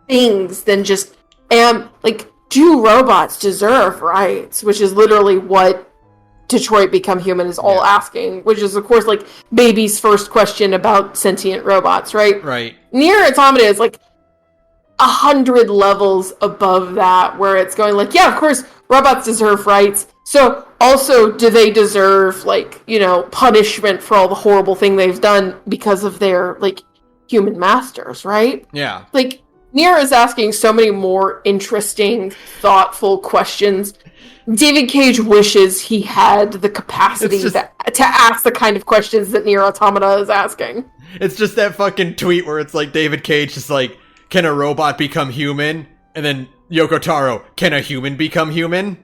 things than just, do robots deserve rights? Which is literally what Detroit Become Human is all asking, which is, of course, like, baby's first question about sentient robots, right? Right. Nier Automata is, like, 100 levels above that, where it's going, like, yeah, of course, robots deserve rights. So, also, do they deserve, like, punishment for all the horrible thing they've done because of their, like, human masters, right? Yeah. Like, Nier is asking so many more interesting, thoughtful questions. David Cage wishes he had the capacity to ask the kind of questions that Nier Automata is asking. It's just that fucking tweet where it's like David Cage is like, can a robot become human? And then Yoko Taro, can a human become human?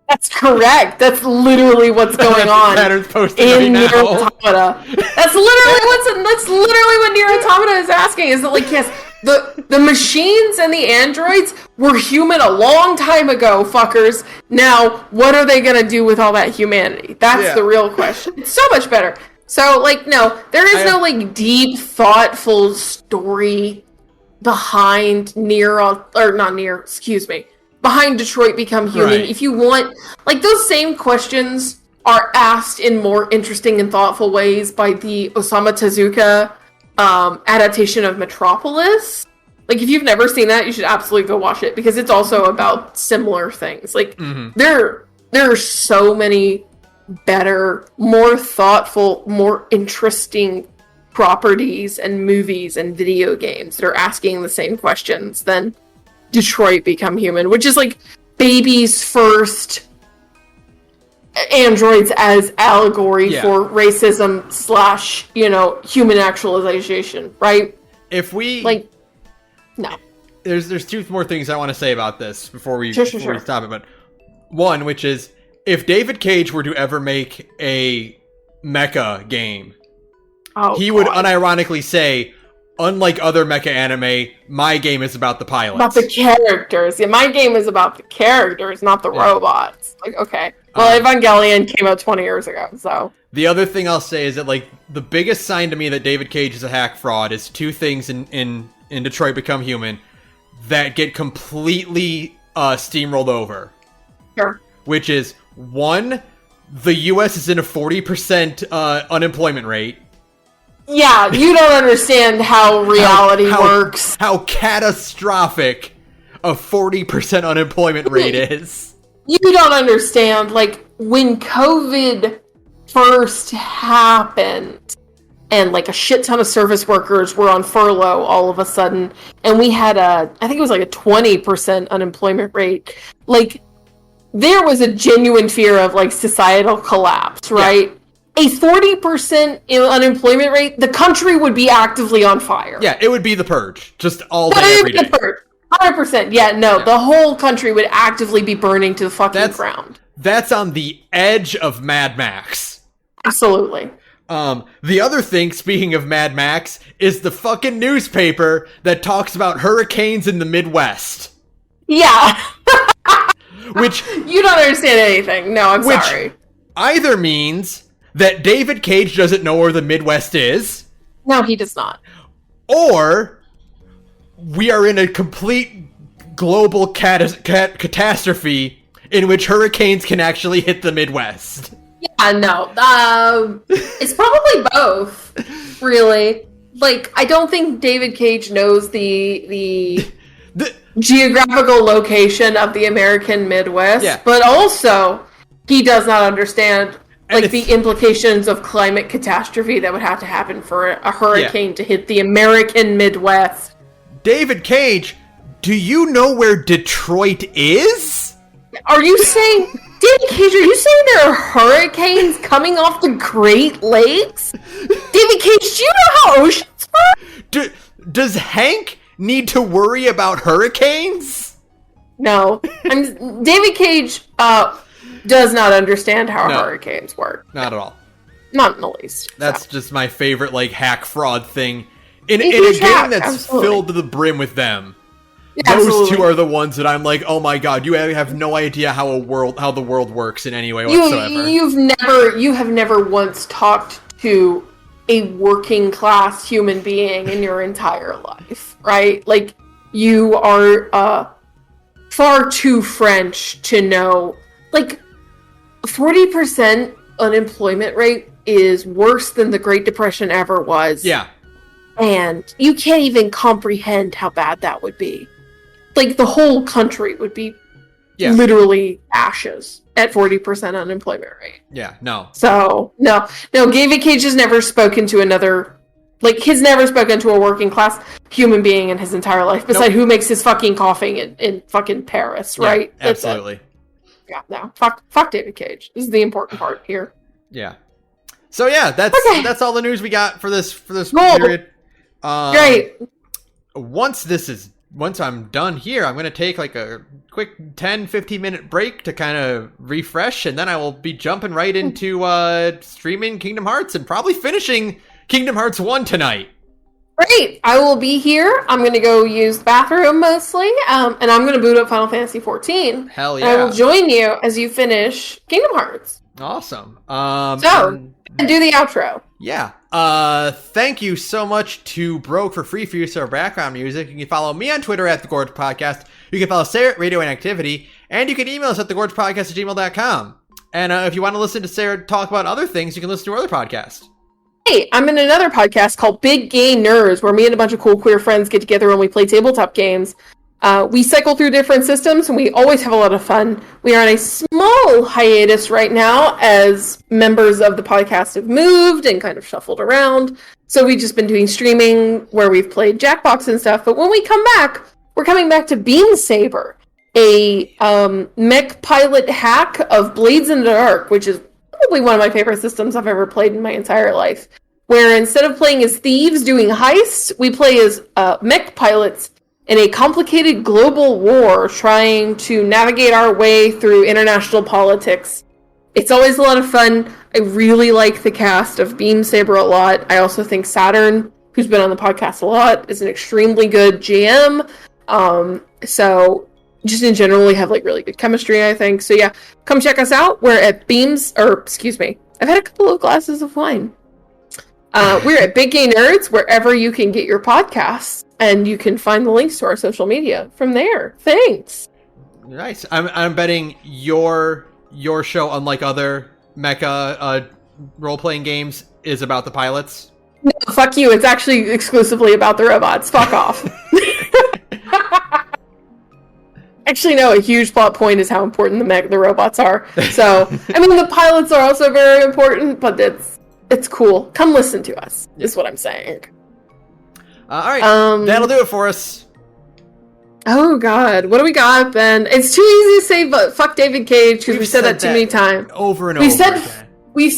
That's correct. That's literally what's going on in Nier Automata. That's literally what Nier Automata is asking. Is that like, yes, the machines and the androids were human a long time ago, fuckers. Now, what are they gonna do with all that humanity? That's the real question. It's so much better. So, like, no, there is no like deep, thoughtful story behind behind Detroit Become Human. Right. If you want, like, those same questions are asked in more interesting and thoughtful ways by the Osamu Tezuka adaptation of Metropolis. Like, if you've never seen that, you should absolutely go watch it, because it's also about similar things. Like, there are so many better, more thoughtful, more interesting properties and movies and video games that are asking the same questions than Detroit Become Human, which is like baby's first androids as allegory for racism / human actualization, right? If we no, there's two more things I want to say about this before we stop it. But one, which is, if David Cage were to ever make a mecha game, he would unironically say, unlike other mecha anime, my game is about the pilots. About the characters. Yeah, my game is about the characters, not the robots. Like, okay. Well, Evangelion came out 20 years ago, so. The other thing I'll say is that, like, the biggest sign to me that David Cage is a hack fraud is two things in Detroit Become Human that get completely steamrolled over. Sure. Which is, one, the US is in a 40% unemployment rate. Yeah, you don't understand how reality works. How catastrophic a 40% unemployment rate is. You don't understand, like, when COVID first happened, and, like, a shit ton of service workers were on furlough all of a sudden, and we had I think it was like a 20% unemployment rate, like, there was a genuine fear of, like, societal collapse, right? Yeah. A 40% unemployment rate, the country would be actively on fire. Yeah, it would be the purge. Just all day, every day. 100%. Yeah, no, the whole country would actively be burning to the fucking ground. That's on the edge of Mad Max. Absolutely. The other thing, speaking of Mad Max, is the fucking newspaper that talks about hurricanes in the Midwest. Yeah. Which... You don't understand anything. No, I'm sorry. Either means that David Cage doesn't know where the Midwest is. No, he does not. Or we are in a complete global catastrophe in which hurricanes can actually hit the Midwest. Yeah, no. It's probably both, really. Like, I don't think David Cage knows the geographical location of the American Midwest, but also he does not understand the implications of climate catastrophe that would have to happen for a hurricane to hit the American Midwest. David Cage, do you know where Detroit is? Are you saying, David Cage, are you saying there are hurricanes coming off the Great Lakes? David Cage, do you know how oceans work? Does Hank need to worry about hurricanes? No. David Cage does not understand how hurricanes work. Not at all. Not in the least. That's just my favorite, like, hack fraud thing. In a game that's filled to the brim with them. Yeah, those two are the ones that I'm like, oh my god, you have no idea how the world works in any way whatsoever. You have never once talked to a working class human being in your entire life, right? Like, you are far too French to know, like, 40% unemployment rate is worse than the Great Depression ever was. Yeah. And you can't even comprehend how bad that would be. Like, the whole country would be literally ashes at 40% unemployment rate. Yeah, no. So, no, David Cage has never spoken to he's never spoken to a working class human being in his entire life, besides who makes his fucking coffee in fucking Paris, right? Yeah, absolutely. Yeah, no. Fuck David Cage. This is the important part here. Yeah. So yeah, that's all the news we got for this period. Great. Once I'm done here, I'm going to take like a quick 10-15 minute break to kind of refresh, and then I will be jumping right into streaming Kingdom Hearts and probably finishing Kingdom Hearts 1 tonight. Great. I will be here. I'm going to go use the bathroom mostly, and I'm going to boot up Final Fantasy 14. Hell yeah. And I will join you as you finish Kingdom Hearts. Awesome. And do the outro. Yeah. Thank you so much to Broke for free use of our background music. You can follow me on Twitter at thegorgepodcast. You can follow Sara at radioinactivity, and you can email us at thegorgepodcast@gmail.com. And if you want to listen to Sara talk about other things, you can listen to our other podcast. Hey, I'm in another podcast called Big Gay Nerds, where me and a bunch of cool queer friends get together and we play tabletop games. We cycle through different systems, and we always have a lot of fun. We are on a small hiatus right now, as members of the podcast have moved and kind of shuffled around. So we've just been doing streaming, where we've played Jackbox and stuff. But when we come back, we're coming back to Beam Saber, a mech pilot hack of Blades in the Dark, which is probably one of my favorite systems I've ever played in my entire life. Where instead of playing as thieves doing heists, we play as mech pilots in a complicated global war, trying to navigate our way through international politics. It's always a lot of fun. I really like the cast of Beam Saber a lot. I also think Saturn, who's been on the podcast a lot, is an extremely good GM. So just in general, we have like really good chemistry, I think. So yeah, come check us out. We're at I've had a couple of glasses of wine. We're at Big Gay Nerds, wherever you can get your podcasts, and you can find the links to our social media from there. Thanks. Nice. I'm betting your show, unlike other mecha role-playing games, is about the pilots. No, fuck you. It's actually exclusively about the robots. Fuck off. Actually, no, a huge plot point is how important the robots are. So, I mean, the pilots are also very important, but it's cool. Come listen to us, is what I'm saying. All right, that'll do it for us. Oh, God. What do we got, Ben? It's too easy to say, but fuck David Cage, because we said that too many times. Over and over again. We've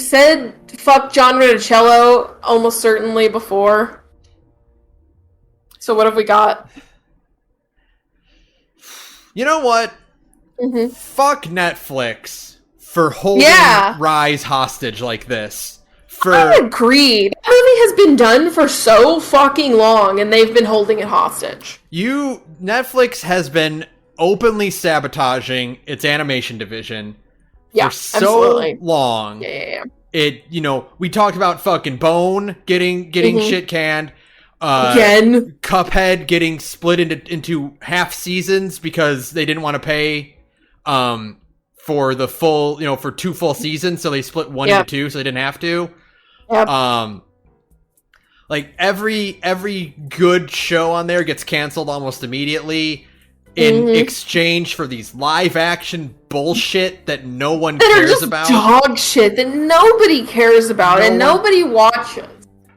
said fuck John Riticello almost certainly before. So what have we got? You know what? Mm-hmm. Fuck Netflix for holding Rise hostage like this. I agree. That movie has been done for so fucking long, and they've been holding it hostage. Netflix has been openly sabotaging its animation division for so long. Yeah. We talked about fucking Bone getting shit canned. Again. Cuphead getting split into half seasons because they didn't want to pay for the full, for 2 full seasons, so they split 1 into 2, so they didn't have to. Yep. Like every good show on there gets canceled almost immediately in exchange for these live action bullshit that no one cares about. Dog shit that nobody cares about nobody watches.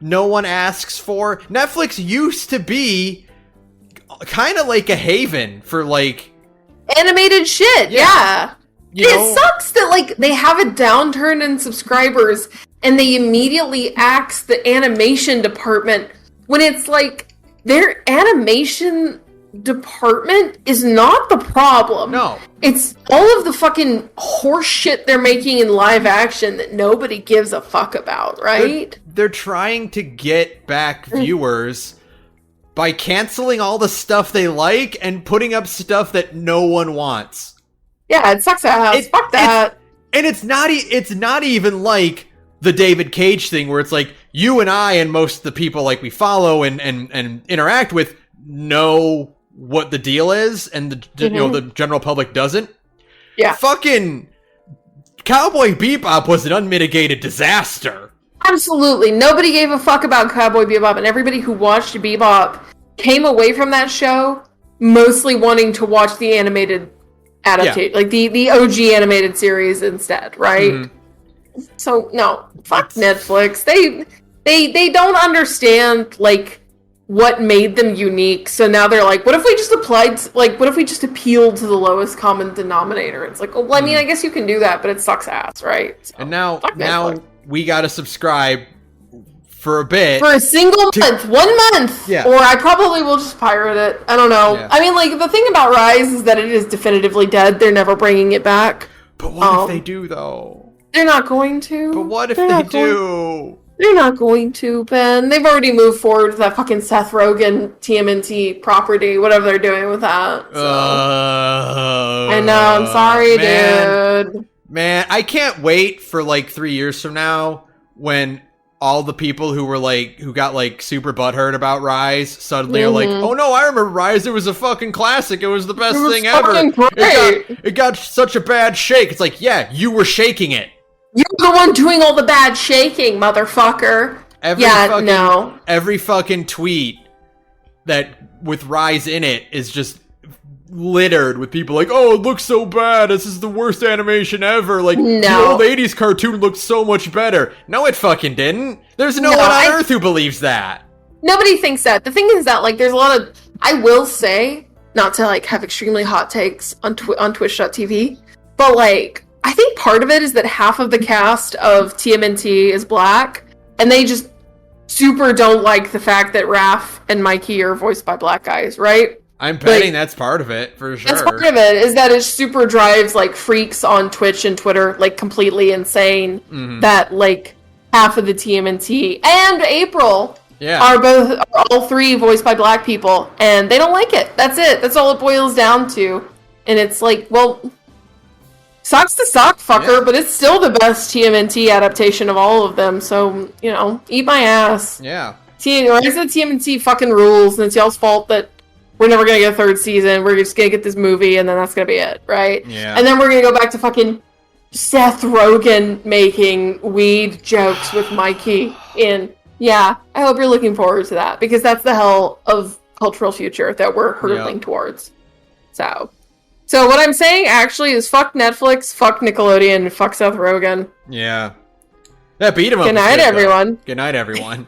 No one asks for. Netflix used to be kind of like a haven for like animated shit. Yeah. It sucks that like they have a downturn in subscribers and they immediately axe the animation department when it's like their animation department is not the problem. No. It's all of the fucking horse shit they're making in live action that nobody gives a fuck about, right? They're trying to get back viewers by canceling all the stuff they like and putting up stuff that no one wants. Yeah, it sucks ass. Fuck that. And it's not even like the David Cage thing where it's like you and I and most of the people like we follow and interact with know what the deal is, and the general public doesn't. Yeah. Fucking Cowboy Bebop was an unmitigated disaster. Absolutely. Nobody gave a fuck about Cowboy Bebop, and everybody who watched Bebop came away from that show mostly wanting to watch the animated adaptation, like the OG animated series instead, right? Mm-hmm. So no, fuck Netflix. They don't understand like what made them unique. So now they're like, what if we just what if we just appealed to the lowest common denominator? It's like, well, I mean, I guess you can do that, but it sucks ass, right? So, and now we gotta subscribe for a bit. For a single month. 1 month! Yeah. Or I probably will just pirate it. I don't know. Yeah. I mean, like, the thing about Rise is that it is definitively dead. They're never bringing it back. But what if they do, though? They're not going to. But what if they do? They're not going to, Ben. They've already moved forward with that fucking Seth Rogen TMNT property, whatever they're doing with that. So. I know, I'm sorry, dude. Man, I can't wait for like 3 years from now when all the people who got like super butthurt about Rise suddenly are like, oh no, I remember Rise. It was a fucking classic. It was the best thing ever. It got such a bad shake. It's like, yeah, you were shaking it. You're the one doing all the bad shaking, motherfucker. Every fucking tweet that with Rise in it is just littered with people like, oh, it looks so bad. This is the worst animation ever. Like, the old 80s cartoon looked so much better. No, it fucking didn't. There's no one on Earth who believes that. Nobody thinks that. The thing is that, like, there's a lot of... I will say, not to, like, have extremely hot takes on Twitch.tv, but, like, I think part of it is that half of the cast of TMNT is black, and they just super don't like the fact that Raph and Mikey are voiced by black guys, right? I'm betting that's part of it, for sure. That's part of it, is that it super drives, like, freaks on Twitch and Twitter, like, completely insane that, like, half of the TMNT and April are all three voiced by black people, and they don't like it. That's it. That's all it boils down to. And it's like, well... Sucks to suck, fucker, but it's still the best TMNT adaptation of all of them, so, you know, eat my ass. Yeah. I said TMNT fucking rules, and it's y'all's fault that we're never gonna get a third season, we're just gonna get this movie, and then that's gonna be it, right? Yeah. And then we're gonna go back to fucking Seth Rogen making weed jokes with Mikey I hope you're looking forward to that, because that's the hell of cultural future that we're hurtling towards. So what I'm saying actually is fuck Netflix, fuck Nickelodeon, fuck Seth Rogen. Yeah. That beat him up. Good night, everyone. Good night, everyone.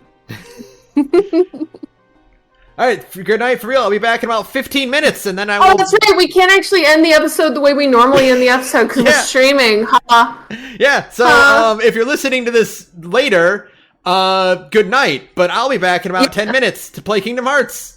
Alright, good night for real. I'll be back in about 15 minutes and then I will... Oh, that's right. We can't actually end the episode the way we normally end the episode because we're streaming. Yeah, so if you're listening to this later, good night. But I'll be back in about 10 minutes to play Kingdom Hearts.